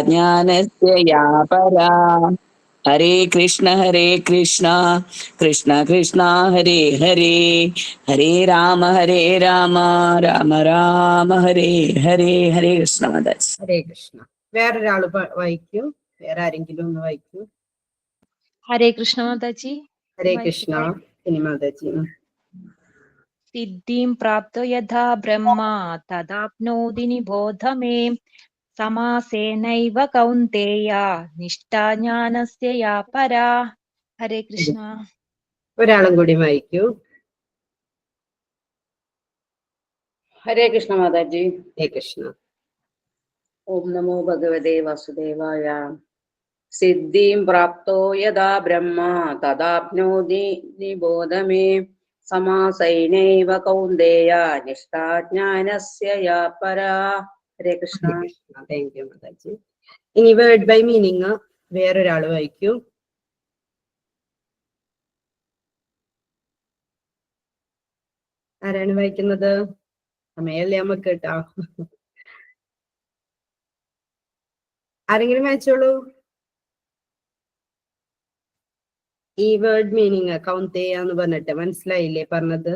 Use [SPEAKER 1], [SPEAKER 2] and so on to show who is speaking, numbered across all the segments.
[SPEAKER 1] ज्ञानस्य या परा। हरे कृष्ण कृष्ण कृष्ण हरे हरे, हरे राम राम राम हरे हरे. ഹരേ കൃഷ്ണ മാതാജി.
[SPEAKER 2] ഹരേ കൃഷ്ണ. വേറൊരാള് വായിക്കൂ, വേറെ ആരെങ്കിലും ഒന്ന് വായിക്കൂ.
[SPEAKER 3] ഹരേ കൃഷ്ണ മാതാജി.
[SPEAKER 2] ഹരേ കൃഷ്ണ. ഇനി മാതാജി.
[SPEAKER 3] സിദ്ധിം പ്രാപ്തോ യഥാ ബ്രഹ്മ തദാപ്നോതി നിബോധ മേ, സമാസേനൈവ കൗന്തേയ നിഷ്ഠാ ജ്ഞാനസ്യ യാ പരാ. ഹരേ കൃഷ്ണ.
[SPEAKER 2] ഒരാളും കൂടി വായിക്കൂ.
[SPEAKER 4] ഹരേ കൃഷ്ണ മാതാജി.
[SPEAKER 2] ഹരേ കൃഷ്ണ.
[SPEAKER 4] ഓം നമോ ഭഗവതേ വാസുദേവായ. സിദ്ധിം പ്രാപ്തോ യഥാ ബ്രഹ്മ തദാപ്നോതി നിബോധ മേ, സമാസൈനൈവ കൗന്ദേയ നിഷ്ഠാ ജ്ഞാനസ്യ യാ പരാ. ഹരേ കൃഷ്ണ.
[SPEAKER 2] താങ്ക് യു മാതാജി. ഇനി വേർഡ് ബൈ മീനിങ് വേറൊരാള് വായിക്കൂ. ആരാണ് വായിക്കുന്നത്? സമയല്ലേ നമുക്ക് കേട്ടാ. ആരെങ്കിലും വായിച്ചോളൂ. ഈ വേർഡ് മീനിങ് കൗന്ദേയ എന്ന് പറഞ്ഞിട്ട് മനസ്സിലായില്ലേ പറഞ്ഞത്?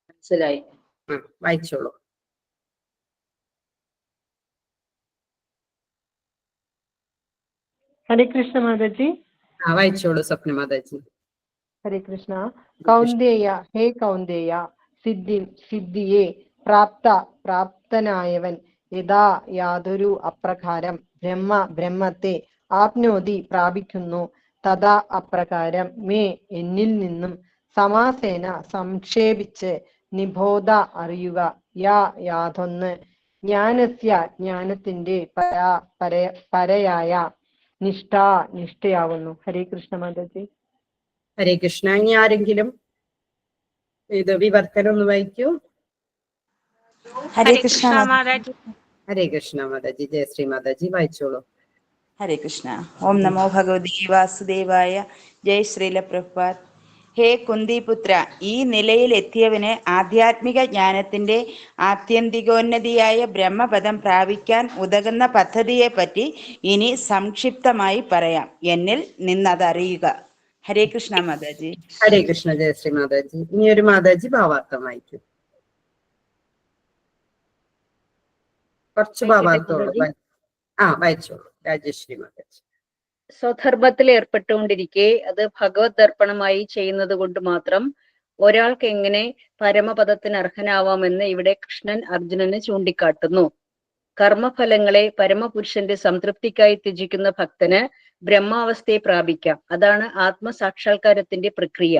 [SPEAKER 4] മനസ്സിലായി.
[SPEAKER 2] വായിച്ചോളൂ.
[SPEAKER 5] ഹരേ കൃഷ്ണ മാതാജി.
[SPEAKER 2] വായിച്ചോളൂ സ്വപ്ന മാതാജി.
[SPEAKER 5] ഹരേ കൃഷ്ണ. കൗന്ദേയ, ഹേ കൗന്ദേയ, സിദ്ധിയെ, പ്രാപ്തനായവൻ, യഥാ യാതൊരു അപ്രകാരം, ബ്രഹ്മത്തെ, ആപ്നോതി പ്രാപിക്കുന്നു, തഥാ അപ്രകാരം, മേ എന്നിൽ നിന്നും, സമാസേന സംക്ഷേപിച്ച്, നിബോധ അറിയുക, യാതൊന്ന്, ജ്ഞാനസ്യ ജ്ഞാനത്തിന്റെ പരയായ, നിഷ്ഠയാവുന്നു. ഹരേ കൃഷ്ണ മാതാജി.
[SPEAKER 2] ഹരേ കൃഷ്ണ. ഇനി ആരെങ്കിലും ഇത് വിവർത്തനം ഒന്ന് വായിക്കൂ.
[SPEAKER 6] ഹരേ കൃഷ്ണ മാതാജി.
[SPEAKER 2] ഹരേ കൃഷ്ണ മാതാജി. ജയശ്രീ മാതാജി വായിച്ചോളൂ.
[SPEAKER 6] ഹരേ കൃഷ്ണ. ഓം നമോ ഭഗവതി വാസുദേവായ. ജയ് ശ്രീല പ്രഭുപാദ്. ഹേ കുന്തിപുത്ര, ഈ നിലയിൽ എത്തിയവന് ആധ്യാത്മിക ജ്ഞാനത്തിന്റെ ആത്യന്തികോന്നതിയായ ബ്രഹ്മപദം പ്രാപിക്കാൻ ഉതകുന്ന പദ്ധതിയെപ്പറ്റി ഇനി സംക്ഷിപ്തമായി പറയാം. എന്നിൽ നിന്നതറിയുക. ഹരേ കൃഷ്ണ മാതാജി.
[SPEAKER 2] ഹരേ കൃഷ്ണ. ജയശ്രീ മാതാജി. ഇനി ഒരു മാതാജി ഭാവാർത്ഥം വായിക്കും. കുറച്ച് ഭാവാർത്ഥമുള്ളൂ. വായിച്ചോളൂ രാജശ്രീ മാതാജി.
[SPEAKER 7] സ്വധർമ്മത്തിൽ ഏർപ്പെട്ടുകൊണ്ടിരിക്കെ അത് ഭഗവത് ദർപ്പണമായി ചെയ്യുന്നത് കൊണ്ട് മാത്രം ഒരാൾക്ക് എങ്ങനെ പരമപദത്തിന് അർഹനാവാമെന്ന് ഇവിടെ കൃഷ്ണൻ അർജുനന് ചൂണ്ടിക്കാട്ടുന്നു. കർമ്മഫലങ്ങളെ പരമപുരുഷന്റെ സംതൃപ്തിക്കായി ത്യജിക്കുന്ന ഭക്തന് ബ്രഹ്മാവസ്ഥയെ പ്രാപിക്കാം. അതാണ് ആത്മസാക്ഷാത്കാരത്തിന്റെ പ്രക്രിയ.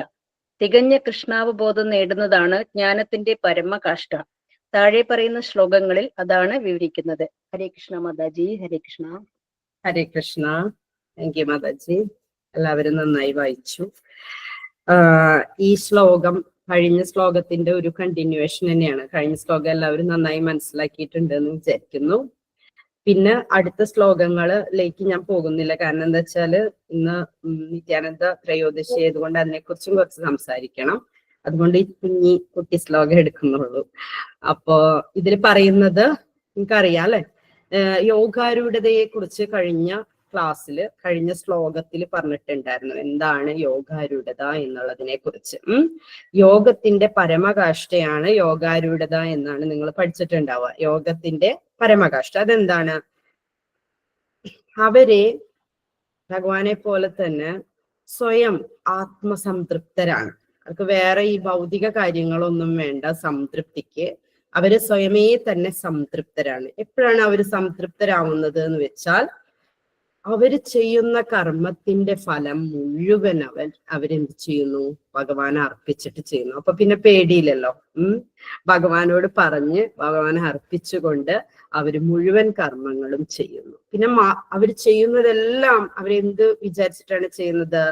[SPEAKER 7] തികഞ്ഞ കൃഷ്ണാവബോധം നേടുന്നതാണ് ജ്ഞാനത്തിന്റെ പരമകാഷ്ഠ. താഴെ പറയുന്ന ശ്ലോകങ്ങളിൽ അതാണ് വിവരിക്കുന്നത്. ഹരേ കൃഷ്ണ മാതാജി. ഹരേ കൃഷ്ണ.
[SPEAKER 2] ഹരേ കൃഷ്ണ. താങ്ക് യു മാതാജി. എല്ലാവരും നന്നായി വായിച്ചു. ഈ ശ്ലോകം കഴിഞ്ഞ ശ്ലോകത്തിന്റെ ഒരു കണ്ടിന്യൂവേഷൻ തന്നെയാണ്. കഴിഞ്ഞ ശ്ലോകം എല്ലാവരും നന്നായി മനസ്സിലാക്കിയിട്ടുണ്ട് എന്ന് വിചാരിക്കുന്നു. പിന്നെ അടുത്ത ശ്ലോകങ്ങളിലേക്ക് ഞാൻ പോകുന്നില്ല. കാരണം എന്താ വെച്ചാല് ഇന്ന് നിത്യാനന്ദ ത്രയോദശി ആയതുകൊണ്ട് അതിനെക്കുറിച്ചും കുറച്ച് സംസാരിക്കണം. അതുകൊണ്ട് ഈ കുട്ടി ശ്ലോകം എടുക്കുന്നുള്ളൂ. അപ്പോ ഇതിൽ പറയുന്നത് നിങ്ങൾക്കറിയാം അല്ലെ, യോഗാരൂഢതയെ കുറിച്ച് കഴിഞ്ഞ ശ്ലോകത്തിൽ പറഞ്ഞിട്ടുണ്ടായിരുന്നു എന്താണ് യോഗാരൂഢത എന്നുള്ളതിനെ കുറിച്ച്. യോഗത്തിന്റെ പരമകാഷ്ഠയാണ് യോഗാരൂഢത എന്നാണ് നിങ്ങൾ പഠിച്ചിട്ടുണ്ടാവുക. യോഗത്തിന്റെ പരമകാഷ്ഠ അതെന്താണ്? അവരെ ഭഗവാനെ പോലെ തന്നെ സ്വയം ആത്മസംതൃപ്തരാണ്. അവർക്ക് വേറെ ഈ ഭൗതിക കാര്യങ്ങളൊന്നും വേണ്ട. സംതൃപ്തിക്ക് അവര് സ്വയമേ തന്നെ സംതൃപ്തരാണ്. എപ്പോഴാണ് അവര് സംതൃപ്തരാവുന്നത് എന്ന് വെച്ചാൽ അവര് ചെയ്യുന്ന കർമ്മത്തിന്റെ ഫലം മുഴുവൻ അവരെന്ത് ചെയ്യുന്നു? ഭഗവാനെ അർപ്പിച്ചിട്ട് ചെയ്യുന്നു. അപ്പൊ പിന്നെ പേടിയില്ലല്ലോ. ഭഗവാനോട് പറഞ്ഞ് ഭഗവാനെ അർപ്പിച്ചുകൊണ്ട് അവര് മുഴുവൻ കർമ്മങ്ങളും ചെയ്യുന്നു. പിന്നെ അവര് ചെയ്യുന്നതെല്ലാം അവരെന്ത് വിചാരിച്ചിട്ടാണ് ചെയ്യുന്നത്?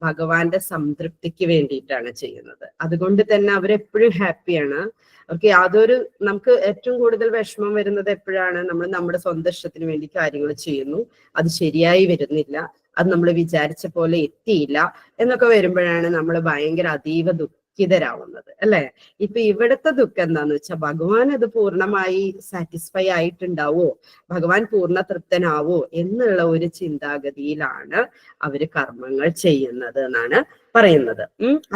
[SPEAKER 2] ഭഗവാന്റെ സംതൃപ്തിക്ക് വേണ്ടിയിട്ടാണ് ചെയ്യുന്നത്. അതുകൊണ്ട് തന്നെ അവരെപ്പോഴും ഹാപ്പിയാണ്. അവർക്ക് നമുക്ക് ഏറ്റവും കൂടുതൽ വിഷമം വരുന്നത് എപ്പോഴാണ്? നമ്മൾ നമ്മുടെ സ്വന്തം ഇഷ്ടത്തിന് വേണ്ടി കാര്യങ്ങൾ ചെയ്യുന്നു, അത് ശരിയായി വരുന്നില്ല, അത് നമ്മൾ വിചാരിച്ച പോലെ എത്തിയില്ല എന്നൊക്കെ വരുമ്പോഴാണ് നമ്മൾ ഭയങ്കര അതീവ ദുഃഖിതരാവുന്നത് അല്ലെ. ഇപ്പൊ ഇവിടുത്തെ ദുഃഖം എന്താന്ന് വെച്ചാൽ ഭഗവാൻ അത് പൂർണ്ണമായി സാറ്റിസ്ഫൈ ആയിട്ടുണ്ടാവോ, ഭഗവാൻ പൂർണ്ണ തൃപ്തനാവോ എന്നുള്ള ഒരു ചിന്താഗതിയിലാണ് അവര് കർമ്മങ്ങൾ ചെയ്യുന്നത് എന്നാണ് പറയുന്നത്.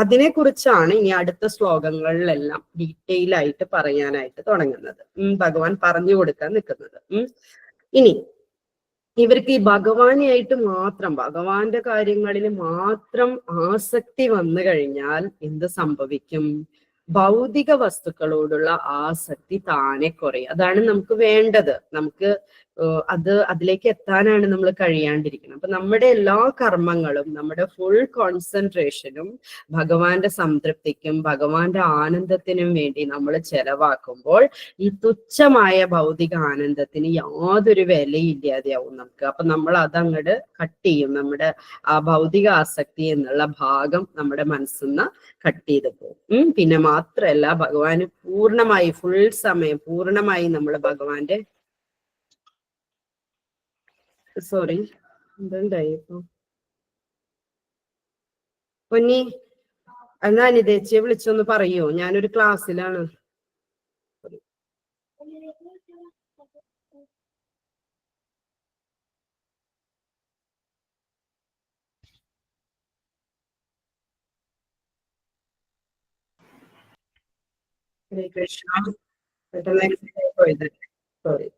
[SPEAKER 2] അതിനെക്കുറിച്ചാണ് ഇനി അടുത്ത ശ്ലോകങ്ങളിലെല്ലാം ഡീറ്റെയിൽ ആയിട്ട് പറയാനായിട്ട് തുടങ്ങുന്നത്, ഭഗവാൻ പറഞ്ഞു കൊടുക്കാൻ നിൽക്കുന്നത്. ഇനി ഇവർക്ക് ഈ ഭഗവാനായിട്ട് മാത്രം, ഭഗവാന്റെ കാര്യങ്ങളിൽ മാത്രം ആസക്തി വന്നു കഴിഞ്ഞാൽ എന്ത് സംഭവിക്കും? ഭൗതിക വസ്തുക്കളോടുള്ള ആസക്തി താനെ കുറയും. അതാണ് നമുക്ക് വേണ്ടത്. നമുക്ക് അതിലേക്ക് എത്താനാണ് നമ്മൾ കഴിയാണ്ടിരിക്കുന്നത്. അപ്പൊ നമ്മുടെ എല്ലാ കർമ്മങ്ങളും, നമ്മുടെ ഫുൾ കോൺസെൻട്രേഷനും ഭഗവാന്റെ സംതൃപ്തിക്കും ഭഗവാന്റെ ആനന്ദത്തിനും വേണ്ടി നമ്മൾ ചെലവാക്കുമ്പോൾ ഈ തുച്ഛമായ ഭൗതിക ആനന്ദത്തിന് യാതൊരു വിലയില്ലാതെയാവും നമുക്ക്. അപ്പൊ നമ്മൾ അതങ്ങട് കട്ട് ചെയ്യും. നമ്മുടെ ആ ഭൗതിക ആസക്തി എന്നുള്ള ഭാഗം നമ്മുടെ മനസ്സിന്ന് കട്ട് ചെയ്ത് പോകും. പിന്നെ മാത്രല്ല ഭഗവാന് പൂർണ്ണമായി ഫുൾ സമയം പൂർണ്ണമായി നമ്മൾ ഭഗവാന്റെ എന്തുണ്ടായി ഇപ്പൊ പൊന്നി എന്നാ അനിതേച്ചിയെ വിളിച്ചൊന്ന് പറയോ, ഞാനൊരു ക്ലാസ്സിലാണ്. ഹരേ കൃഷ്ണ. പെട്ടെന്ന് പോയത്, സോറി.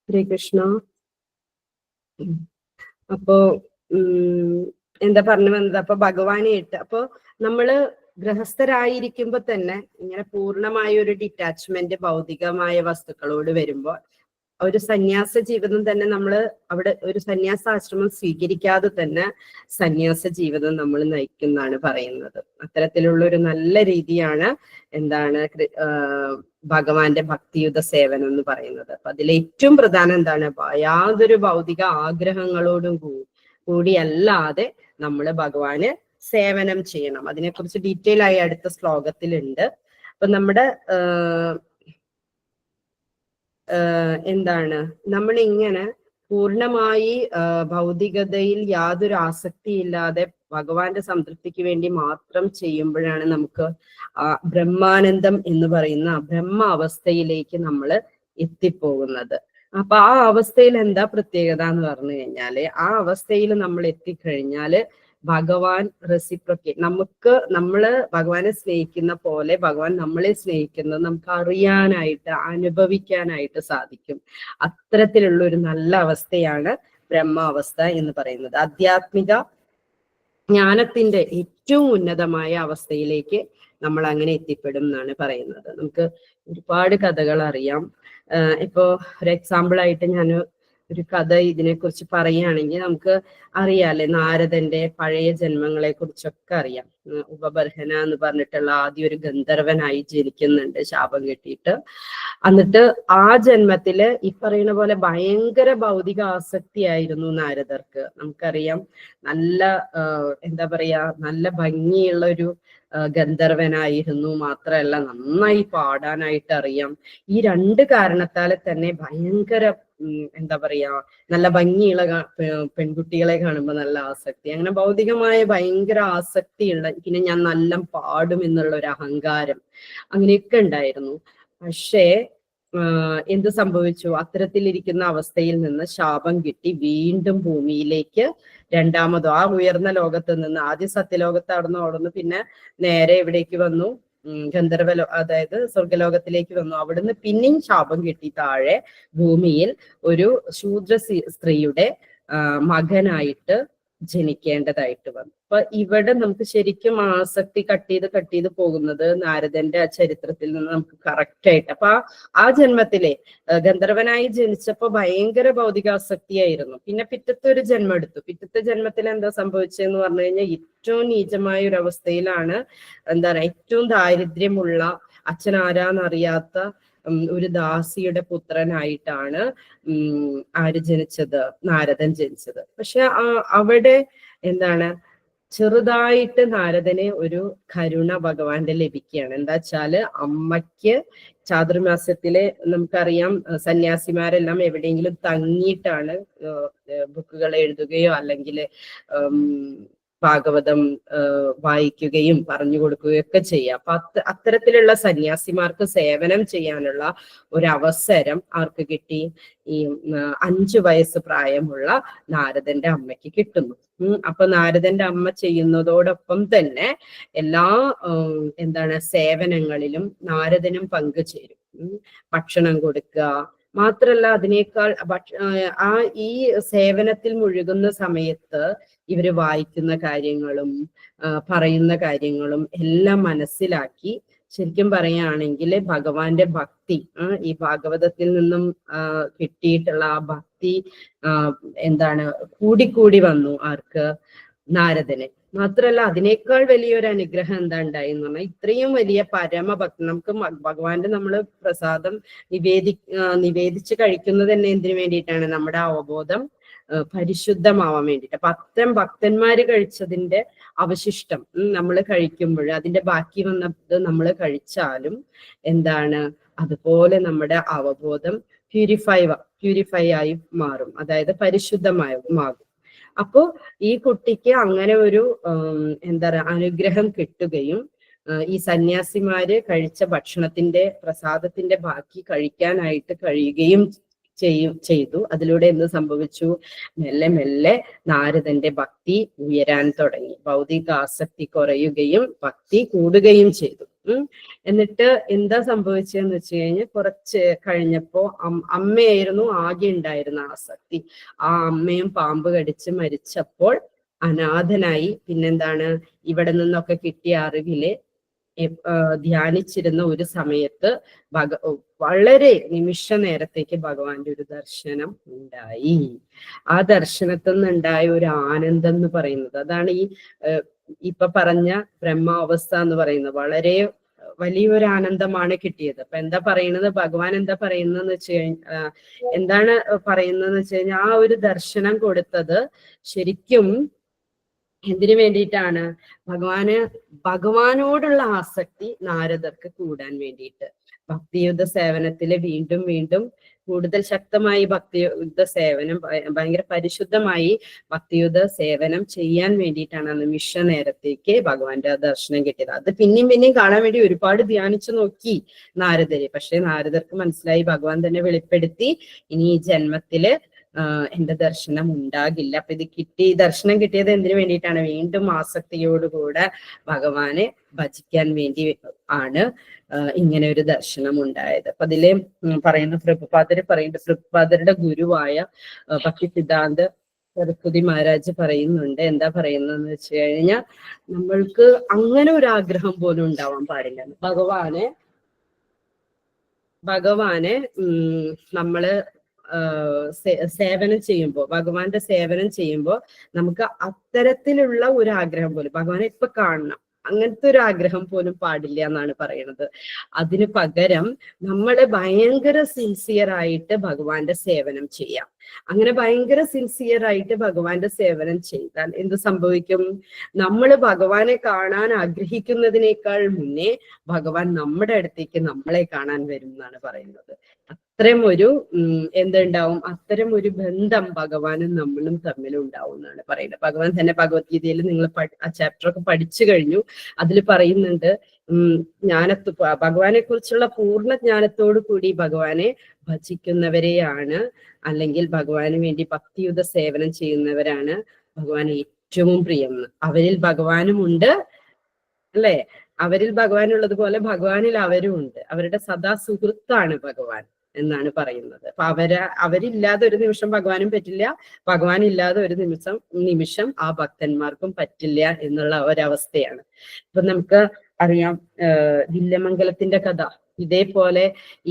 [SPEAKER 2] ഹരേ കൃഷ്ണ. അപ്പോ എന്താ പറഞ്ഞു വന്നത്? അപ്പൊ ഭഗവാനായിട്ട് അപ്പൊ നമ്മള് ഗൃഹസ്ഥരായിരിക്കുമ്പോ തന്നെ ഇങ്ങനെ പൂർണ്ണമായ ഒരു ഡിറ്റാച്ച്മെന്റ് ഭൗതികമായ വസ്തുക്കളോട് വരുമ്പോൾ ഒരു സന്യാസ ജീവിതം തന്നെ നമ്മൾ അവിടെ ഒരു സന്യാസാശ്രമം സ്വീകരിക്കാതെ തന്നെ സന്യാസ ജീവിതം നമ്മൾ നയിക്കുന്നതാണ് പറയുന്നത്. അത്തരത്തിലുള്ള ഒരു നല്ല രീതിയാണ് എന്താണ് ഭഗവാന്റെ ഭക്തിയുത സേവനം എന്ന് പറയുന്നത്. അപ്പൊ അതിൽ ഏറ്റവും പ്രധാനം എന്താണ്? യാതൊരു ഭൗതിക ആഗ്രഹങ്ങളോടും കൂടിയല്ലാതെ നമ്മൾ ഭഗവാന് സേവനം ചെയ്യണം. അതിനെക്കുറിച്ച് ഡീറ്റെയിൽ ആയി അടുത്ത ശ്ലോകത്തിലുണ്ട്. അപ്പൊ നമ്മുടെ എന്താണ് നമ്മൾ ഇങ്ങനെ പൂർണ്ണമായി ഭൗതികതയിൽ യാതൊരു ആസക്തിയില്ലാതെ ഭഗവാന്റെ സംതൃപ്തിക്ക് വേണ്ടി മാത്രം ചെയ്യുമ്പോഴാണ് നമുക്ക് ബ്രഹ്മാനന്ദം എന്ന് പറയുന്ന ബ്രഹ്മ അവസ്ഥയിലേക്ക് നമ്മൾ എത്തിപ്പോകുന്നത്. അപ്പൊ ആ അവസ്ഥയിൽ എന്താ പ്രത്യേകത എന്ന് പറഞ്ഞു കഴിഞ്ഞാല്, ആ അവസ്ഥയിൽ നമ്മൾ എത്തിക്കഴിഞ്ഞാല് ഭഗവാൻ റെസിപ്രോക്കേറ്റ്, നമ്മള് ഭഗവാനെ സ്നേഹിക്കുന്ന പോലെ ഭഗവാൻ നമ്മളെ സ്നേഹിക്കുന്നത് നമുക്ക് അറിയാനായിട്ട് അനുഭവിക്കാനായിട്ട് സാധിക്കും. അത്തരത്തിലുള്ള ഒരു നല്ല അവസ്ഥയാണ് ബ്രഹ്മാവസ്ഥ എന്ന് പറയുന്നത്. ആധ്യാത്മിക ജ്ഞാനത്തിന്റെ ഏറ്റവും ഉന്നതമായ അവസ്ഥയിലേക്ക് നമ്മൾ അങ്ങനെ എത്തിപ്പെടും എന്നാണ് പറയുന്നത്. നമുക്ക് ഒരുപാട് കഥകൾ അറിയാം. ഇപ്പോ ഒരു എക്സാമ്പിൾ ആയിട്ട് ഞാൻ ഒരു കഥ ഇതിനെക്കുറിച്ച് പറയുകയാണെങ്കിൽ നമുക്ക് അറിയാല്ലേ, നാരദന്റെ പഴയ ജന്മങ്ങളെ കുറിച്ചൊക്കെ അറിയാം. ഉപബർഹന എന്ന് പറഞ്ഞിട്ടുള്ള ആദ്യം ഒരു ഗന്ധർവനായി ജനിക്കുന്നുണ്ട് ശാപം കിട്ടിയിട്ട്. എന്നിട്ട് ആ ജന്മത്തില് ഈ പറയുന്ന പോലെ ഭയങ്കര ഭൗതിക ആസക്തിയായിരുന്നു നാരദർക്ക്. നമുക്കറിയാം, നല്ല എന്താ പറയാ, നല്ല ഭംഗിയുള്ള ഒരു ഗന്ധർവനായിരുന്നു. മാത്രമല്ല നന്നായി പാടാനായിട്ട് അറിയാം. ഈ രണ്ട് കാരണത്താലെ തന്നെ ഭയങ്കര എന്താ പറയാ, നല്ല ഭംഗിയുള്ള പെൺകുട്ടികളെ കാണുമ്പോൾ നല്ല ആസക്തി, അങ്ങനെ ഭൗതികമായ ഭയങ്കര ആസക്തിയുള്ള, പിന്നെ ഞാൻ നല്ല പാടും എന്നുള്ള ഒരു അഹങ്കാരം അങ്ങനെയൊക്കെ ഉണ്ടായിരുന്നു. പക്ഷേ എന്ത് സംഭവിച്ചു? അത്തരത്തിലിരിക്കുന്ന അവസ്ഥയിൽ നിന്ന് ശാപം കിട്ടി വീണ്ടും ഭൂമിയിലേക്ക് രണ്ടാമതോ ആ ഉയർന്ന ലോകത്ത് നിന്ന്, ആദ്യ സത്യലോകത്തായിരുന്നു, പിന്നെ നേരെ എവിടേക്ക് വന്നു? അതായത് സ്വർഗലോകത്തിലേക്ക് വന്നു. അവിടുന്ന് പിന്നെയും ശാപം കിട്ടി താഴെ ഭൂമിയിൽ ഒരു ശൂദ്ര സ്ത്രീയുടെ മകനായിട്ട് ജനിക്കേണ്ടതായിട്ട് വന്നു. അപ്പൊ ഇവിടെ നമുക്ക് ശരിക്കും ആസക്തി കട്ട് ചെയ്ത് പോകുന്നത് നാരദന്റെ ആ ചരിത്രത്തിൽ നിന്ന് നമുക്ക് കറക്റ്റ് ആയിട്ട്. അപ്പൊ ആ ജന്മത്തിലെ ഗന്ധർവനായി ജനിച്ചപ്പോ ഭയങ്കര ഭൗതികാസക്തിയായിരുന്നു. പിന്നെ പിറ്റത്തെ ഒരു ജന്മം എടുത്തു. പിറ്റത്തെ ജന്മത്തിൽ എന്താ സംഭവിച്ചതെന്ന് പറഞ്ഞു കഴിഞ്ഞാൽ ഏറ്റവും നീചമായ ഒരു അവസ്ഥയിലാണ്, എന്താ പറയാ, ഏറ്റവും ദാരിദ്ര്യമുള്ള, അച്ഛനാരാന്നറിയാത്ത ഒരു ദാസിയുടെ പുത്രനായിട്ടാണ് ആര് ജനിച്ചത്? നാരദൻ ജനിച്ചത്. പക്ഷെ അവിടെ എന്താണ്, ചെറുതായിട്ട് നാരദന് ഒരു കരുണ ഭഗവാന്റെ ലഭിക്കുകയാണ്. എന്താ വെച്ചാല് അമ്മയ്ക്ക് ചാതുർമാസ്യത്തില് നമുക്കറിയാം സന്യാസിമാരെല്ലാം എവിടെയെങ്കിലും തങ്ങിയിട്ടാണ് ബുക്കുകൾ എഴുതുകയോ അല്ലെങ്കിൽ ഭാഗവതം വായിക്കുകയും പറഞ്ഞു കൊടുക്കുകയും ഒക്കെ ചെയ്യുക. അപ്പൊ അത്തരത്തിലുള്ള സന്യാസിമാർക്ക് സേവനം ചെയ്യാനുള്ള ഒരു അവസരം ആർക്ക് കിട്ടി? ഈ 5 വയസ്സ് പ്രായമുള്ള നാരദന്റെ അമ്മയ്ക്ക് കിട്ടുന്നു. അപ്പൊ നാരദന്റെ അമ്മ ചെയ്യുന്നതോടൊപ്പം തന്നെ എല്ലാ സേവനങ്ങളിലും നാരദനും പങ്കുചേരും. ഭക്ഷണം കൊടുക്കുക മാത്രല്ല, അതിനേക്കാൾ ഈ സേവനത്തിൽ മുഴുകുന്ന സമയത്ത് ഇവര് വായിക്കുന്ന കാര്യങ്ങളും പറയുന്ന കാര്യങ്ങളും എല്ലാം മനസ്സിലാക്കി, ശരിക്കും പറയുകയാണെങ്കിൽ ഭഗവാന്റെ ഭക്തി, ഈ ഭാഗവതത്തിൽ നിന്നും കിട്ടിയിട്ടുള്ള ആ ഭക്തി കൂടിക്കൂടി വന്നു ആർക്ക്? നാരദന്. മാത്രല്ല, അതിനേക്കാൾ വലിയൊരു അനുഗ്രഹം എന്താ ഉണ്ടായി എന്ന് പറഞ്ഞാൽ, ഇത്രയും വലിയ പരമഭക്തി, നമുക്ക് ഭഗവാന്റെ നമ്മള് പ്രസാദം നിവേദിച്ച് കഴിക്കുന്നത് തന്നെ എന്തിനു വേണ്ടിയിട്ടാണ്? നമ്മുടെ അവബോധം പരിശുദ്ധമാവാൻ വേണ്ടിയിട്ട്. അപ്പൊ അത്തരം ഭക്തന്മാര് കഴിച്ചതിന്റെ അവശിഷ്ടം നമ്മൾ കഴിക്കുമ്പോൾ, അതിന്റെ ബാക്കി വന്നത് നമ്മൾ കഴിച്ചാലും അതുപോലെ നമ്മുടെ അവബോധം പ്യൂരിഫൈ ആയി മാറും, അതായത് പരിശുദ്ധമാകും. അപ്പോ ഈ കുട്ടിക്ക് അങ്ങനെ ഒരു അനുഗ്രഹം കിട്ടുകയും ഈ സന്യാസിമാര് കഴിച്ച ഭക്ഷണത്തിന്റെ പ്രസാദത്തിന്റെ ബാക്കി കഴിക്കാനായിട്ട് കഴിയുകയും ചെയ്തു. അതിലൂടെ എന്ത് സംഭവിച്ചു? മെല്ലെ മെല്ലെ നാരദന്റെ ഭക്തി ഉയരാൻ തുടങ്ങി. ഭൗതിക ആസക്തി കുറയുകയും ഭക്തി കൂടുകയും ചെയ്തു. എന്നിട്ട് എന്താ സംഭവിച്ചതെന്ന് വെച്ച് കഴിഞ്ഞാൽ, കുറച്ച് കഴിഞ്ഞപ്പോ അമ്മയായിരുന്നു ആകെ ഉണ്ടായിരുന്ന ആസക്തി. ആ അമ്മയും പാമ്പ് കടിച്ച് മരിച്ചപ്പോൾ അനാഥനായി. ഇവിടെ നിന്നൊക്കെ കിട്ടിയ അറിവില് ധ്യാനിച്ചിരുന്ന ഒരു സമയത്ത് വളരെ നിമിഷ നേരത്തേക്ക് ഭഗവാന്റെ ഒരു ദർശനം ഉണ്ടായി. ആ ദർശനത്തിൽ നിന്നുണ്ടായ ഒരു ആനന്ദം എന്ന് പറയുന്നത്, അതാണ് ഈ ഇപ്പൊ പറഞ്ഞ ബ്രഹ്മാവസ്ഥ എന്ന് പറയുന്നത്. വളരെ വലിയൊരു ആനന്ദമാണ് കിട്ടിയത്. അപ്പൊ എന്താ പറയുന്നത്? ഭഗവാൻ എന്താ പറയുന്നതെന്ന് വെച്ച് കഴിഞ്ഞാൽ, ആ ഒരു ദർശനം കൊടുത്തത് ശരിക്കും എന്തിനു വേണ്ടിയിട്ടാണ്? ഭഗവാനോടുള്ള ആസക്തി നാരദർക്ക് കൂടാൻ വേണ്ടിയിട്ട്. ഭക്തിയുദ്ധ സേവനത്തില് വീണ്ടും വീണ്ടും കൂടുതൽ ശക്തമായി ഭക്തിയുദ്ധ സേവനം, ഭയങ്കര പരിശുദ്ധമായി ഭക്തിയുദ്ധ സേവനം ചെയ്യാൻ വേണ്ടിയിട്ടാണ് നിമിഷ നേരത്തേക്ക് ഭഗവാന്റെ ദർശനം കിട്ടിയത്. അത് പിന്നെയും കാണാൻ വേണ്ടി ഒരുപാട് ധ്യാനിച്ചു നോക്കി നാരദര്. പക്ഷെ നാരദർക്ക് മനസ്സിലായി, ഭഗവാൻ തന്നെ വെളിപ്പെടുത്തി, ഇനി ഈ ജന്മത്തില് എന്റെ ദർശനം ഉണ്ടാകില്ല. അപ്പൊ ദർശനം കിട്ടിയത് എന്തിനു വേണ്ടിയിട്ടാണ്? വീണ്ടും ആസക്തിയോടുകൂടെ ഭഗവാനെ ഭജിക്കാൻ വേണ്ടി ആണ് ഇങ്ങനെ ഒരു ദർശനം ഉണ്ടായത്. അപ്പൊ അതില് പ്രഭുപാദരുടെ ഗുരുവായ ഭക്തി സിദ്ധാന്ത സരസ്വതി മഹാരാജ് പറയുന്നുണ്ട്. എന്താ പറയുന്നതെന്ന് വെച്ച് കഴിഞ്ഞാൽ, നമ്മൾക്ക് അങ്ങനെ ഒരു ആഗ്രഹം പോലും ഉണ്ടാവാൻ പാടില്ല. ഭഗവാനെ നമ്മള് സേവനം ചെയ്യുമ്പോൾ, ഭഗവാന്റെ സേവനം ചെയ്യുമ്പോൾ നമുക്ക് അത്തരത്തിലുള്ള ഒരു ആഗ്രഹം പോലും, ഭഗവാനെ ഇപ്പൊ കാണണം, അങ്ങനത്തെ ഒരു ആഗ്രഹം പോലും പാടില്ല എന്നാണ് പറയുന്നത്. അതിന് പകരം നമ്മള് ഭയങ്കര സിൻസിയർ ആയിട്ട് ഭഗവാന്റെ സേവനം ചെയ്യാം. അങ്ങനെ ഭയങ്കര സിൻസിയർ ആയിട്ട് ഭഗവാന്റെ സേവനം ചെയ്താൽ എന്ത് സംഭവിക്കും? നമ്മൾ ഭഗവാനെ കാണാൻ ആഗ്രഹിക്കുന്നതിനേക്കാൾ മുന്നേ ഭഗവാൻ നമ്മുടെ അടുത്തേക്ക് നമ്മളെ കാണാൻ വരും എന്നാണ് പറയുന്നത്. അത്തരം ഒരു അത്തരം ഒരു ബന്ധം ഭഗവാനും നമ്മളും തമ്മിലും ഉണ്ടാവും എന്നാണ് പറയുന്നത്. ഭഗവാൻ തന്നെ ഭഗവത്ഗീതയിൽ നിങ്ങൾ ആ ചാപ്റ്റർ ഒക്കെ പഠിച്ചു കഴിഞ്ഞു. അതിൽ പറയുന്നുണ്ട്, ഭഗവാനെ കുറിച്ചുള്ള പൂർണ്ണ ജ്ഞാനത്തോടു കൂടി ഭഗവാനെ ഭജിക്കുന്നവരെയാണ്, അല്ലെങ്കിൽ ഭഗവാന് വേണ്ടി ഭക്തിയുത സേവനം ചെയ്യുന്നവരാണ് ഭഗവാൻ ഏറ്റവും പ്രിയം. അവരിൽ ഭഗവാനും ഉണ്ട്, അല്ലെ? അവരിൽ ഭഗവാനുള്ളത് പോലെ ഭഗവാനിൽ അവരും ഉണ്ട്. അവരുടെ സദാ സുഹൃത്താണ് ഭഗവാൻ എന്നാണ് പറയുന്നത്. അപ്പൊ അവരില്ലാതെ ഒരു നിമിഷം ഭഗവാനും പറ്റില്ല, ഭഗവാൻ ഇല്ലാതെ ഒരു നിമിഷം ആ ഭക്തന്മാർക്കും പറ്റില്ല എന്നുള്ള ഒരവസ്ഥയാണ്. ഇപ്പൊ നമുക്ക് അറിയാം, വില്യമംഗലത്തിന്റെ കഥ. ഇതേപോലെ